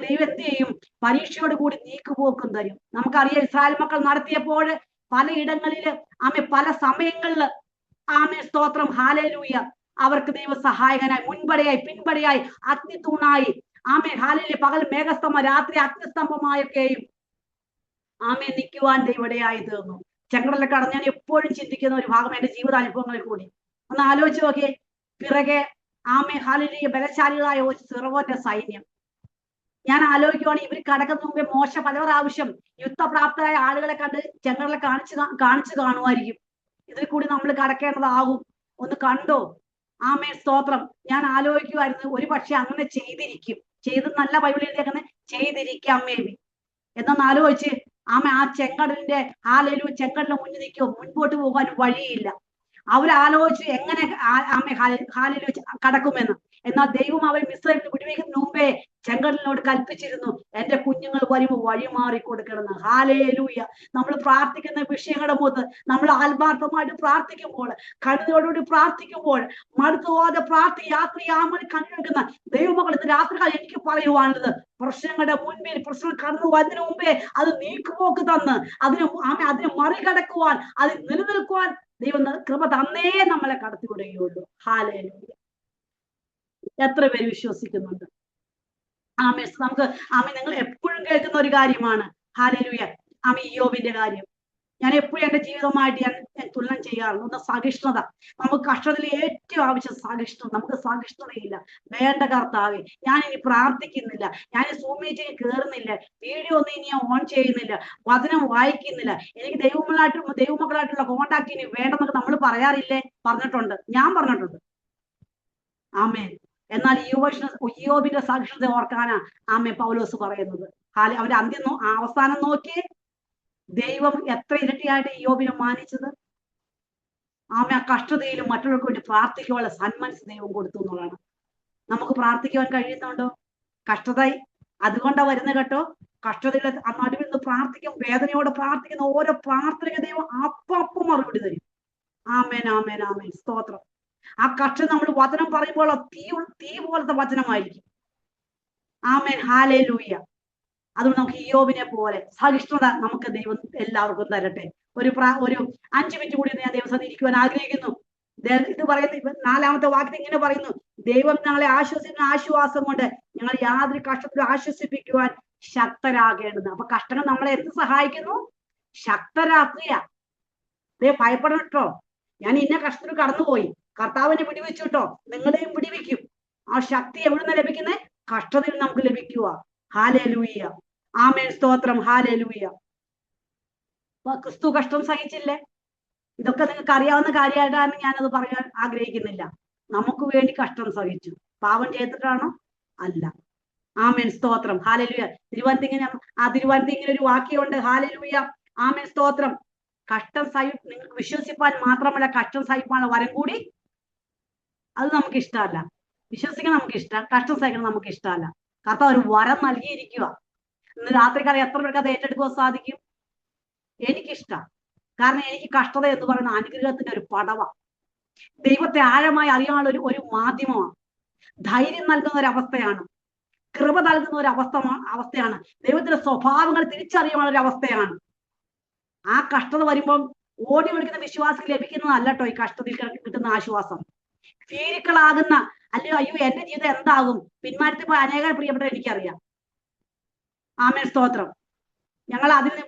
ദൈവം എന്ത് ചെയ്യും? പരീക്ഷയോട് കൂടി നീക്കുപോക്കും തരും. നമുക്കറിയാം, ഇസ്രായേൽ മക്കൾ നടത്തിയപ്പോൾ പലയിടങ്ങളില് പല സമയങ്ങളില് സ്തോത്രം. ഹാലേലൂയ. അവർക്ക് ദൈവ സഹായകനായി, മുൻപടിയായി, പിൻപടിയായി, അഗ്നിത്തൂണായി ഹാലേലൂയ. പകൽ മേഘസ്തംഭം, രാത്രി അഗ്നിസ്തംഭമായൊക്കെയും നിൽക്കുവാൻ ദൈവടയായി തീർന്നു. ചെങ്കടലിൽ കടന്ന് ഞാൻ എപ്പോഴും ചിന്തിക്കുന്ന ഒരു ഭാഗം എന്റെ ജീവിതാനുഭവങ്ങളിൽ കൂടി ഒന്ന് ആലോചിച്ച് നോക്കിയേ. പിറകെ ഹാലേലൂയ ബലശാലികളായ ഒരു ഫിറവോന്റെ സൈന്യം. ഞാൻ ആലോചിക്കുവാണ്, ഇവർ കടക്കുന്ന മുമ്പേ മോശ പല പ്രാവശ്യം യുദ്ധപ്രാപ്തരായ ആളുകളെ കണ്ട് ചെങ്കടലിൽ കാണിച്ചു കാണുമായിരിക്കും. ഇതിൽ കൂടി നമ്മൾ കടക്കേണ്ടതാകും. ഒന്ന് കണ്ടോ? സ്തോത്രം. ഞാൻ ആലോചിക്കുമായിരുന്നു, ഒരു പക്ഷെ അങ്ങനെ ചെയ്ത് നല്ല ബൈബിളിൽ ചെയ്തിരിക്കാം മേ ബി എന്നൊന്ന് ആലോചിച്ച്. ആ ചെങ്കടലിന്റെ ഹാലേലൂയ ചെങ്കടലിന് മുന്നിൽ നിൽക്കുമോ? മുൻപോട്ട് പോകാൻ വഴിയില്ല. അവരാലോചിച്ചു എങ്ങനെ ആമേ ഹാലിൽ വെച്ച് കടക്കുമെന്ന്. എന്നാൽ ദൈവം അവരെ മിസ്രൈമിൽ വിടുവിക്കുന്നതിന് മുമ്പേ ചെങ്കടലിനോട് കൽപ്പിച്ചിരുന്നു, എന്റെ കുഞ്ഞുങ്ങൾ വരുമ്പോൾ വഴിമാറി കൊടുക്കണമെന്ന്. ഹാലേലൂയ. നമ്മൾ പ്രാർത്ഥിക്കുന്ന വിഷയങ്ങളുടെ മുഖത്ത് നമ്മൾ ആത്മാർത്ഥമായിട്ട് പ്രാർത്ഥിക്കുമ്പോൾ, കരുതലോടുകൂടി പ്രാർത്ഥിക്കുമ്പോൾ, മടുത്തുപോകാതെ യാത്രയാമൽ കണ്ടുവെക്കുന്ന ദൈവമക്കൾ ഇന്ന് രാത്രികാലം എനിക്ക് പറയുവാനുള്ളത്, പ്രശ്നങ്ങളുടെ മുൻപിൽ പ്രശ്നം കടന്നു വരുന്നതിന് മുമ്പേ അത് നീക്കുപോക്ക് തന്ന് അതിനെ മറികടക്കുവാൻ, അതിൽ നിലനിൽക്കുവാൻ ദൈവം കൃപ തന്നേ നമ്മളെ കടത്തിവിടുകയുള്ളൂ. ഹാലേലൂയ. എത്ര പേര് വിശ്വസിക്കുന്നുണ്ട്? നമുക്ക് നിങ്ങൾ എപ്പോഴും കേൾക്കുന്ന ഒരു കാര്യമാണ് ഹാലേലൂയ, ഇയ്യോബിന്റെ കാര്യം. ഞാൻ എപ്പോഴും എന്റെ ജീവിതമായിട്ട് ഞാൻ തുലനം ചെയ്യാറുണ്ട്. ഒന്ന് സഹിഷ്ണുത. നമുക്ക് കഷ്ടതയിൽ ഏറ്റവും ആവശ്യം സഹിഷ്ണുത. നമുക്ക് സഹിഷ്ണുതയില്ല. വേണ്ട കർത്താവേ, ഞാൻ ഇനി പ്രാർത്ഥിക്കുന്നില്ല, ഞാൻ സൂം മീറ്റിംഗ് കയറുന്നില്ല, വീഡിയോ ഒന്നും ഇനി ഞാൻ ഓൺ ചെയ്യുന്നില്ല, വചനം വായിക്കുന്നില്ല, എനിക്ക് ദൈവമക്കളായിട്ടുള്ള കോണ്ടാക്ട് ഇനി വേണ്ടെന്നൊക്കെ നമ്മൾ പറയാറില്ലേ? പറഞ്ഞിട്ടുണ്ട്, ഞാൻ പറഞ്ഞിട്ടുണ്ട്. ആമേൻ. എന്നാൽ ഇയ്യോബിന്റെ സഹിഷ്ണുത ഓർക്കാനാ പൗലോസ് പറയുന്നത്. അവന്റെ അവസാനം നോക്കി ദൈവം എത്ര ഇരട്ടിയായിട്ട് ഇയ്യോബിനെ മാനിച്ചത്. ആ കഷ്ടതയിലും മറ്റുള്ളവർക്ക് വേണ്ടി പ്രാർത്ഥിക്കുവാനുള്ള സന്മനസ് ദൈവം കൊടുത്തു എന്നുള്ളതാണ്. നമുക്ക് പ്രാർത്ഥിക്കുവാൻ കഴിയുന്നുണ്ടോ? കഷ്ടത അതുകൊണ്ടാ വരുന്നത് കേട്ടോ. കഷ്ടതയുടെ നടുവിൽ നിന്ന് പ്രാർത്ഥിക്കും, വേദനയോടെ പ്രാർത്ഥിക്കുന്ന ഓരോ പ്രാർത്ഥനയ്ക്ക് ദൈവം അപ്പം മറുപടി തരും. ആമേൻ, ആമേൻ, ആമേൻ. സ്തോത്രം. ആ കഷ്ടം നമ്മൾ വചനം പറയുമ്പോൾ തീ പോലത്തെ വചനമായിരിക്കും. ആമേൻ, ഹാലേലൂയ. അതുകൊണ്ട് നമുക്ക് ഇയ്യോബിനെ പോലെ സഹിഷ്ണുത നമുക്ക് ദൈവം എല്ലാവർക്കും തരട്ടെ. ഒരു 5 മിനിറ്റ് കൂടി ഞാൻ ദൈവസന്നിധിയിൽ ഇരിക്കുവാൻ ആഗ്രഹിക്കുന്നു. ഇത് പറയുന്ന 4-ാമത്തെ വാക്യത്തിൽ ഇങ്ങനെ പറയുന്നു, ദൈവം ഞങ്ങളെ ആശ്വസിക്കുന്ന ആശ്വാസം കൊണ്ട് ഞങ്ങൾ യാതൊരു കഷ്ടത്തിലും ആശ്വസിപ്പിക്കുവാൻ ശക്തരാകേണ്ടത്. അപ്പൊ കഷ്ടങ്ങൾ നമ്മളെ എന്ത് സഹായിക്കുന്നു? ശക്തരാക്കുക. ഭയപ്പെടണം കേട്ടോ. ഞാൻ ഇന്ന കഷ്ടത്തിൽ കടന്നുപോയി, കർത്താവിനെ വിടിവിച്ചു കേട്ടോ, നിങ്ങളെയും വിടിവിക്കും. ആ ശക്തി എവിടുന്ന് ലഭിക്കുന്നത്? കഷ്ടതയിൽ നമുക്ക് ലഭിക്കുക. ഹാലേലൂയ. ആമേൻ, സ്തോത്രം. ഹാലേലൂയ. ക്രിസ്തു കഷ്ടം സഹിച്ചില്ലേ? ഇതൊക്കെ നിങ്ങൾക്ക് അറിയാവുന്ന കാര്യമായിട്ടാണ് ഞാനത് പറയാൻ ആഗ്രഹിക്കുന്നില്ല. നമുക്ക് വേണ്ടി കഷ്ടം സഹിച്ചു. പാപം ചെയ്തിട്ടാണോ? അല്ല. ആമേൻ, സ്തോത്രം. ഹാലേലൂയ. തിരുവനന്തപുരത്ത് ഇങ്ങനെ ഒരു വാക്യമുണ്ട്. ഹാലേലൂയ. ആമേൻ, സ്തോത്രം. കഷ്ടം നിങ്ങൾക്ക് വിശ്വസിപ്പാൻ മാത്രമല്ല, കഷ്ടം സഹിപ്പാനുള്ള വരം കൂടി അത് നമുക്ക് ഇഷ്ടമല്ല. വിശ്വസിക്കാൻ നമുക്ക് ഇഷ്ടം, കഷ്ടം സഹിക്കണം നമുക്ക് ഇഷ്ടമല്ല. കർത്താവ് ഒരു വരം നൽകിയിരിക്കുക. ഇന്ന് രാത്രിക്കാലം എത്ര പേർക്ക് അത് ഏറ്റെടുക്കുവാൻ സാധിക്കും? എനിക്കിഷ്ടം. കാരണം എനിക്ക് കഷ്ടത എന്ന് പറയുന്ന അനുഗ്രഹത്തിന്റെ ഒരു പടവ, ദൈവത്തെ ആഴമായി അറിയാനുള്ള ഒരു മാധ്യമമാണ്, ധൈര്യം നൽകുന്ന ഒരു അവസ്ഥയാണ്, കൃപ നൽകുന്ന ഒരു അവസ്ഥയാണ്, ദൈവത്തിന്റെ സ്വഭാവങ്ങൾ തിരിച്ചറിയാനുള്ള ഒരു അവസ്ഥയാണ്. ആ കഷ്ടത വരുമ്പം ഓടി വിളിക്കുന്ന വിശ്വാസം ലഭിക്കുന്നതല്ല കേട്ടോ ഈ കഷ്ടതയിൽ കിട്ടുന്ന ആശ്വാസം. ഭീരുക്കളാകുന്ന അല്ലയോ അയ്യോ എന്റെ ജീവിതം എന്താകും, പിന്മാറ്റത്തിൽ പോയി അനേകം പ്രിയപ്പെട്ട എനിക്കറിയാം. ആമേൻ, സ്തോത്രം. ഞങ്ങൾ അതിന്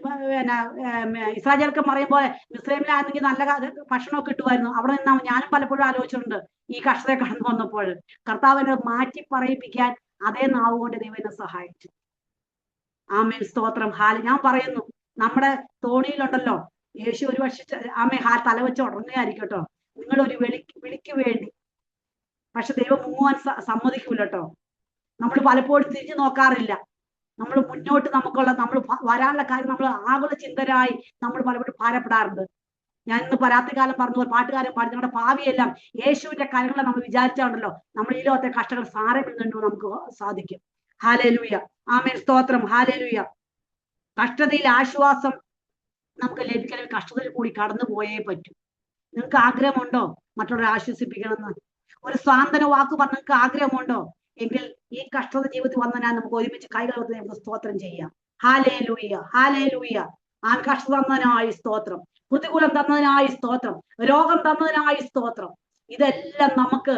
ഇസ്രായേൽക്ക് പറയുമ്പോൾ മിസ്രൈമിലാണെങ്കിൽ നല്ല ഭക്ഷണമൊക്കെ കിട്ടുമായിരുന്നു. അവിടെ നിന്നാ ഞാനും പലപ്പോഴും ആലോചിച്ചിട്ടുണ്ട്. ഈ കഷ്ടത കടന്നു വന്നപ്പോൾ കർത്താവിനെ മാറ്റി പറയിപ്പിക്കാൻ അതേ നാവ് കൊണ്ട് ദൈവനെ സഹായിച്ചു. ആമേൻ, സ്തോത്രം. ഞാൻ പറയുന്നു, നമ്മുടെ തോണിയിലുണ്ടല്ലോ യേശു ഒരു പക്ഷെ തലവെച്ച് ഉടനെയായിരിക്കും കേട്ടോ, നിങ്ങളൊരു വിളിക്ക് വേണ്ടി. പക്ഷെ ദൈവം മുങ്ങുവാൻ സമ്മതിക്കൂല കേട്ടോ. നമ്മൾ പലപ്പോഴും തിരിഞ്ഞു നോക്കാറില്ല. നമ്മൾ മുന്നോട്ട് നമ്മൾ വരാനുള്ള കാര്യം നമ്മൾ ആകുല ചിന്തരായി നമ്മൾ പലപ്പോഴും ഭാരപ്പെടാറുണ്ട്. ഞാൻ ഇന്ന് പരാതികാലം പറഞ്ഞു, പാട്ടുകാരൻ പാടി, നമ്മുടെ ഭാവിയെല്ലാം യേശുവിന്റെ കാര്യങ്ങളെ നമ്മൾ വിചാരിച്ചാണല്ലോ നമ്മൾ ഈ ലോകത്തെ കഷ്ടങ്ങൾ സാരമില്ലെന്നു നമുക്ക് സാധിക്കും. ഹാലേലൂയ. ആമേൻ, സ്തോത്രം. ഹാലേലൂയ. കഷ്ടതയിൽ ആശ്വാസം നമുക്ക് ലഭിക്കണമെങ്കിൽ കഷ്ടതയിൽ കൂടി കടന്നു പോയേ പറ്റൂ. നിങ്ങൾക്ക് ആഗ്രഹമുണ്ടോ മറ്റുള്ളവരെ ആശ്വസിപ്പിക്കണമെന്ന്? ഒരു സ്വാന്തന വാക്ക് പറഞ്ഞ നിങ്ങൾക്ക് ആഗ്രഹമുണ്ടോ? എങ്കിൽ ഈ കഷ്ടത ജീവിതത്തിൽ വന്നാൽ നമുക്ക് ഒരുമിച്ച് കൈകളൊക്കെ നമുക്ക് സ്തോത്രം ചെയ്യാം. Hallelujah, hallelujah. ആ കഷ്ടത തന്നതിനായി സ്തോത്രം, പ്രതികൂലം തന്നതിനായി സ്തോത്രം, രോഗം തന്നതിനായി സ്തോത്രം. ഇതെല്ലാം നമുക്ക്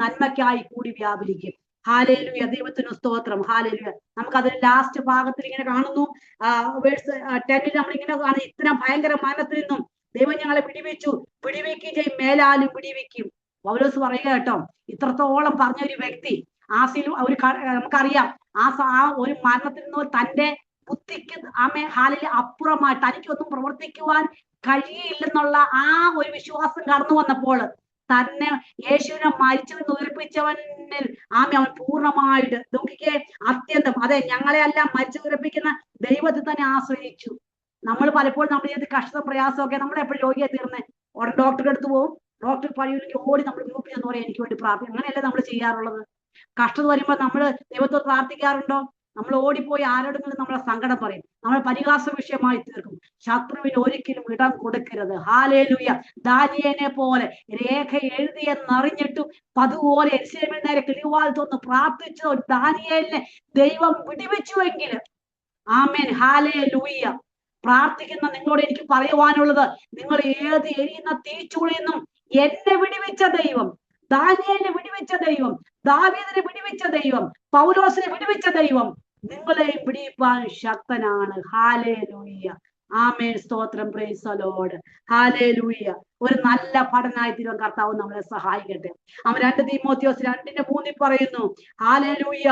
നന്മയ്ക്കായി കൂടി വ്യാപരിക്കും. ഹാലേലൂയ. ദൈവത്തിന് സ്തോത്രം. ഹാലേലൂയ. നമുക്ക് അതിന് ലാസ്റ്റ് ഭാഗത്തിൽ ഇങ്ങനെ കാണുന്നു, വേഴ്സ് 10 നമ്മളിങ്ങനെ കാണുന്നു, ഇത്തരം ഭയങ്കര മരണത്തിൽ നിന്നും ദൈവം ഞങ്ങളെ പിടിവെക്കുകയും ചെയ്യും, മേലാലും പിടിവെക്കും. പൗലോസ് പറയുക കേട്ടോ, ഇത്രത്തോളം പറഞ്ഞ ഒരു വ്യക്തി നമുക്കറിയാം ആ ഒരു മരണത്തിൽ നിന്ന് തന്റെ ബുദ്ധിക്ക് ഹാലിൽ അപ്പുറമായി തനിക്കൊന്നും പ്രവർത്തിക്കുവാൻ കഴിയില്ലെന്നുള്ള ആ ഒരു വിശ്വാസം കടന്നു വന്നപ്പോൾ തന്നെ യേശുവിനെ മരിച്ചവൻ ഉയർപ്പിച്ചവനിൽ അവൻ പൂർണ്ണമായിട്ട് നോക്കിക്കേ, അത്യന്തം അതെ ഞങ്ങളെ എല്ലാം മരിച്ചു ഉയർപ്പിക്കുന്ന ദൈവത്തിൽ തന്നെ ആശ്രയിച്ചു. നമ്മൾ പലപ്പോഴും നമ്മുടെ ജീവിതത്തിൽ കഷ്ടത പ്രയാസമൊക്കെ നമ്മൾ എപ്പോഴും രോഗിയെ തീർന്ന് ഡോക്ടറുടെ അടുത്ത് പോകും, ഡോക്ടർ കഴിയില്ലെങ്കിൽ ഓടി നമ്മൾ ഗ്രൂപ്പിൽ എന്ന് പറയാം എനിക്ക് വേണ്ടി പ്രാർത്ഥിക്കും. അങ്ങനെയല്ലേ നമ്മൾ ചെയ്യാറുള്ളത്? കഷ്ടത വരുമ്പോൾ നമ്മൾ ദൈവത്തോട് പ്രാർത്ഥിക്കാറുണ്ടോ? നമ്മൾ ഓടിപ്പോയി ആരോടെങ്കിലും നമ്മളെ സങ്കടം പറയും, നമ്മൾ പരിഹാസ വിഷയമായി തീർക്കും. ശത്രുവിന് ഒരിക്കലും ഇടം കൊടുക്കരുത്. ഹാലേലൂയ. ദാനിയേലിനെ പോലെ രേഖ എഴുതിയെന്നറിഞ്ഞിട്ടും അതുപോലെ യെരൂശലേമിന് നേരെ കിളിവാൽ തുറന്ന് പ്രാർത്ഥിച്ച ഒരു ദാനിയേലിനെ ദൈവം വിടുവിച്ചുവെങ്കിൽ, ആമേൻ, ഹാലേലൂയ. പ്രാർത്ഥിക്കുന്ന നിങ്ങളോട് എനിക്ക് പറയുവാനുള്ളത്, നിങ്ങൾ ഏത് എരിയുന്ന തീച്ചൂളിൽ നിന്നും എന്നെ വിടുവിച്ച ദൈവം, ദാനിയേലിനെ വിടുവിച്ച ദൈവം, ദാവീദിനെ വിടുവിച്ച ദൈവം, പൗലോസിനെ വിടുവിച്ച ദൈവം നിങ്ങളെയും വിടുവിപ്പാൻ ശക്തനാണ്. ഹാലേലൂയ. ആമേൻ. സ്തോത്രം. Praise the Lord. ഹാലേലൂയ. ഒരു നല്ല പഠനായി തീരുവാൻ കർത്താവ് നമ്മളെ സഹായിക്കട്ടെ. അവൻ 2 തീമോഥെയോസ് 2:3 പറയുന്നു, ഹാലേലൂയ,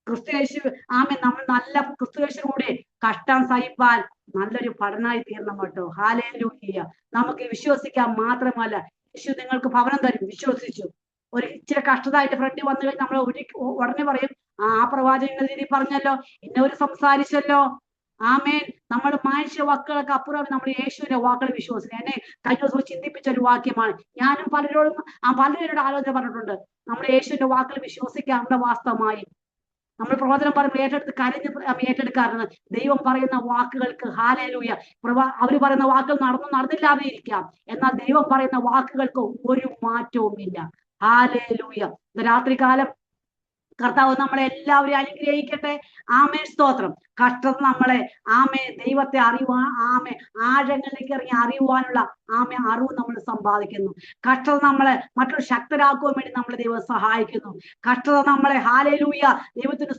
ക്രിസ്തുയേശു, ആമേൻ, നമ്മൾ നല്ല ക്രിസ്തുയേശുവിലൂടെ കഷ്ടം സഹിപ്പാൻ നല്ലൊരു പഠനായി തീരണം കേട്ടോ. ഹാലേലൂയ. നമുക്ക് വിശ്വസിക്കാൻ മാത്രമല്ല, യേശു നിങ്ങൾക്ക് ഭവനം തരും. വിശ്വസിച്ചു. ഒരു ഇച്ചിരി കഷ്ടതായിട്ട് ഫ്രണ്ട് വന്നു കഴിഞ്ഞാൽ നമ്മൾ ഉടനെ പറയും, ആ പ്രവാചകന്റെ രീതി പറഞ്ഞല്ലോ, ഇന്നവര് സംസാരിച്ചല്ലോ. ആമേൻ. നമ്മൾ മനുഷ്യ വാക്കുകൾക്ക് അപ്പുറം നമ്മൾ യേശുവിന്റെ വാക്കുകൾ വിശ്വസിക്കുക. എന്നെ കഴിഞ്ഞ ദിവസം ചിന്തിപ്പിച്ച ഒരു വാക്യമാണ്. ഞാനും പലരോടും പലരോട് ആലോചന പറഞ്ഞിട്ടുണ്ട്. നമ്മൾ യേശുവിന്റെ വാക്കുകൾ വിശ്വസിക്കാറുണ്ട്. വാസ്തവമായി നമ്മൾ പ്രവചനം പറയുമ്പോൾ ഏറ്റെടുത്ത് കരഞ്ഞ് ഏറ്റെടുക്കാറുണ്ട്. ദൈവം പറയുന്ന വാക്കുകൾക്ക്, ഹാലേലൂയ, അവര് പറയുന്ന വാക്കുകൾ നടന്നില്ലാതെ ഇരിക്കാം, എന്നാൽ ദൈവം പറയുന്ന വാക്കുകൾക്ക് ഒരു മാറ്റവും ഇല്ല. ഹാലേലൂയ. രാത്രികാലം കർത്താവ് നമ്മളെ എല്ലാവരെയും അനുഗ്രഹിക്കട്ടെ. ആമേൻ. സ്തോത്രം. കഷ്ടത നമ്മളെ, ആമേ, ദൈവത്തെ അറിയുവാൻ, ആമേ, ആഴങ്ങളിലേക്ക് ഇറങ്ങി അറിയുവാനുള്ള ആമേ അറിവ് നമ്മൾ സമ്പാദിക്കുന്നു. കഷ്ടത നമ്മളെ മറ്റൊരു ശക്തരാക്കുവാൻ വേണ്ടി നമ്മളെ ദൈവം സഹായിക്കുന്നു. കഷ്ടത നമ്മളെ, ഹാലേലൂയ, ദൈവത്തിന്റെ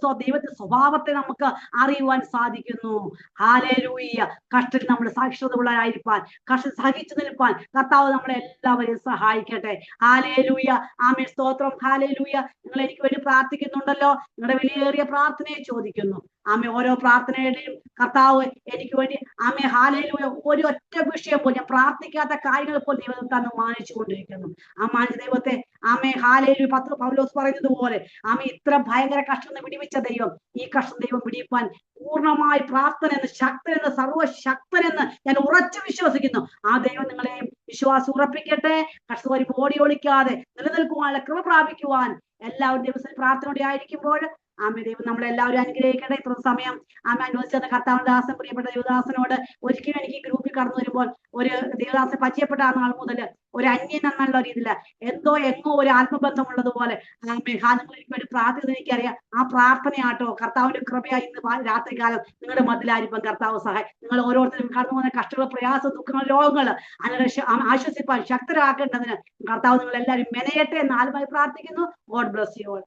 സ്വഭാവത്തെ നമുക്ക് അറിയുവാൻ സാധിക്കുന്നു. ഹാലേലൂയ. കഷ്ടത്തിൽ നമ്മൾ സാക്ഷ്യതയുള്ളവരായിരിക്കാൻ, കഷ്ടം സഹിച്ചു നിൽപ്പാൻ കർത്താവ് നമ്മളെ എല്ലാവരെയും സഹായിക്കട്ടെ. ഹാലേലൂയ. ആമേൻ. സ്തോത്രം. ഹാലേലൂയ. നിങ്ങൾ എനിക്ക് വേണ്ടി പ്രാർത്ഥിക്കുന്നുണ്ടല്ലോ. നിങ്ങളുടെ വിലയേറിയ പ്രാർത്ഥനയെ ചോദിക്കുന്നു. ആമേ, ഓരോ പ്രാർത്ഥനയുടെയും കർത്താവ് എനിക്ക് വേണ്ടി, ആമേ, ഹാലേലൂയ, ഒരു ഒറ്റ വിഷയം പോലും ഞാൻ പ്രാർത്ഥിക്കാത്ത കാര്യങ്ങൾ പോലും ദൈവത്തെ അന്ന് മാനിച്ചു കൊണ്ടിരിക്കുന്നു. ആ മാനിച്ച ദൈവത്തെ, ആമേ, ഹാലേലൂയ, പൗലോസ് പറയുന്നത് പോലെ, ആമേ, ഇത്ര ഭയങ്കര കഷ്ടം വിടിവിച്ച ദൈവം ഈ കഷ്ടം ദൈവം വിടിയിപ്പാൻ പൂർണ്ണമായി പ്രാർത്ഥന ശക്തനെന്ന്, സർവശക്തനെന്ന് ഞാൻ ഉറച്ചു വിശ്വസിക്കുന്നു. ആ ദൈവം നിങ്ങളെയും വിശ്വാസം ഉറപ്പിക്കട്ടെ. കഷ്ടം വരുമ്പോൾ ഓടി ഒളിക്കാതെ നിലനിൽക്കുവാനുള്ള കൃപ പ്രാപിക്കുവാൻ എല്ലാവരും ദിവസം പ്രാർത്ഥനയോടെ ആയിരിക്കുമ്പോൾ ആമേ, ദൈവം നമ്മളെല്ലാവരും അനുഗ്രഹിക്കട്ടെ. ഇത്ര സമയം ആമേ അനുവദിച്ചത് കർത്താവിന്റെ ദാസൻ, പ്രിയപ്പെട്ട ദേവദാസനോട് ഒരിക്കലും എനിക്ക് ഗ്രൂപ്പിൽ കടന്നു വരുമ്പോൾ ഒരു ദേവദാസൻ പരിചയപ്പെട്ട നാൾ മുതൽ ഒരു അന്യൻ എന്നുള്ള രീതിയിൽ എങ്ങോ ഒരു ആത്മബന്ധമുള്ളതുപോലെ ആമേ, നിങ്ങൾക്ക് വേണ്ടി പ്രാർത്ഥന എനിക്കറിയാം. ആ പ്രാർത്ഥനയാട്ടോ കർത്താവിന്റെ കൃപയായി ഇന്ന് രാത്രികാലം നിങ്ങളുടെ മതിലായിരിക്കും. കർത്താവ് സഹായം. നിങ്ങൾ ഓരോരുത്തരും കടന്നു പോകുന്ന കഷ്ടങ്ങൾ, പ്രയാസം, ദുഃഖങ്ങൾ, രോഗങ്ങൾ അങ്ങനെ ആശ്വസിപ്പാൻ ശക്തരാക്കേണ്ടതിന് കർത്താവ് നിങ്ങൾ എല്ലാവരും മെനയട്ടെ എന്ന് ആദ്യമായി പ്രാർത്ഥിക്കുന്നു. God bless you all.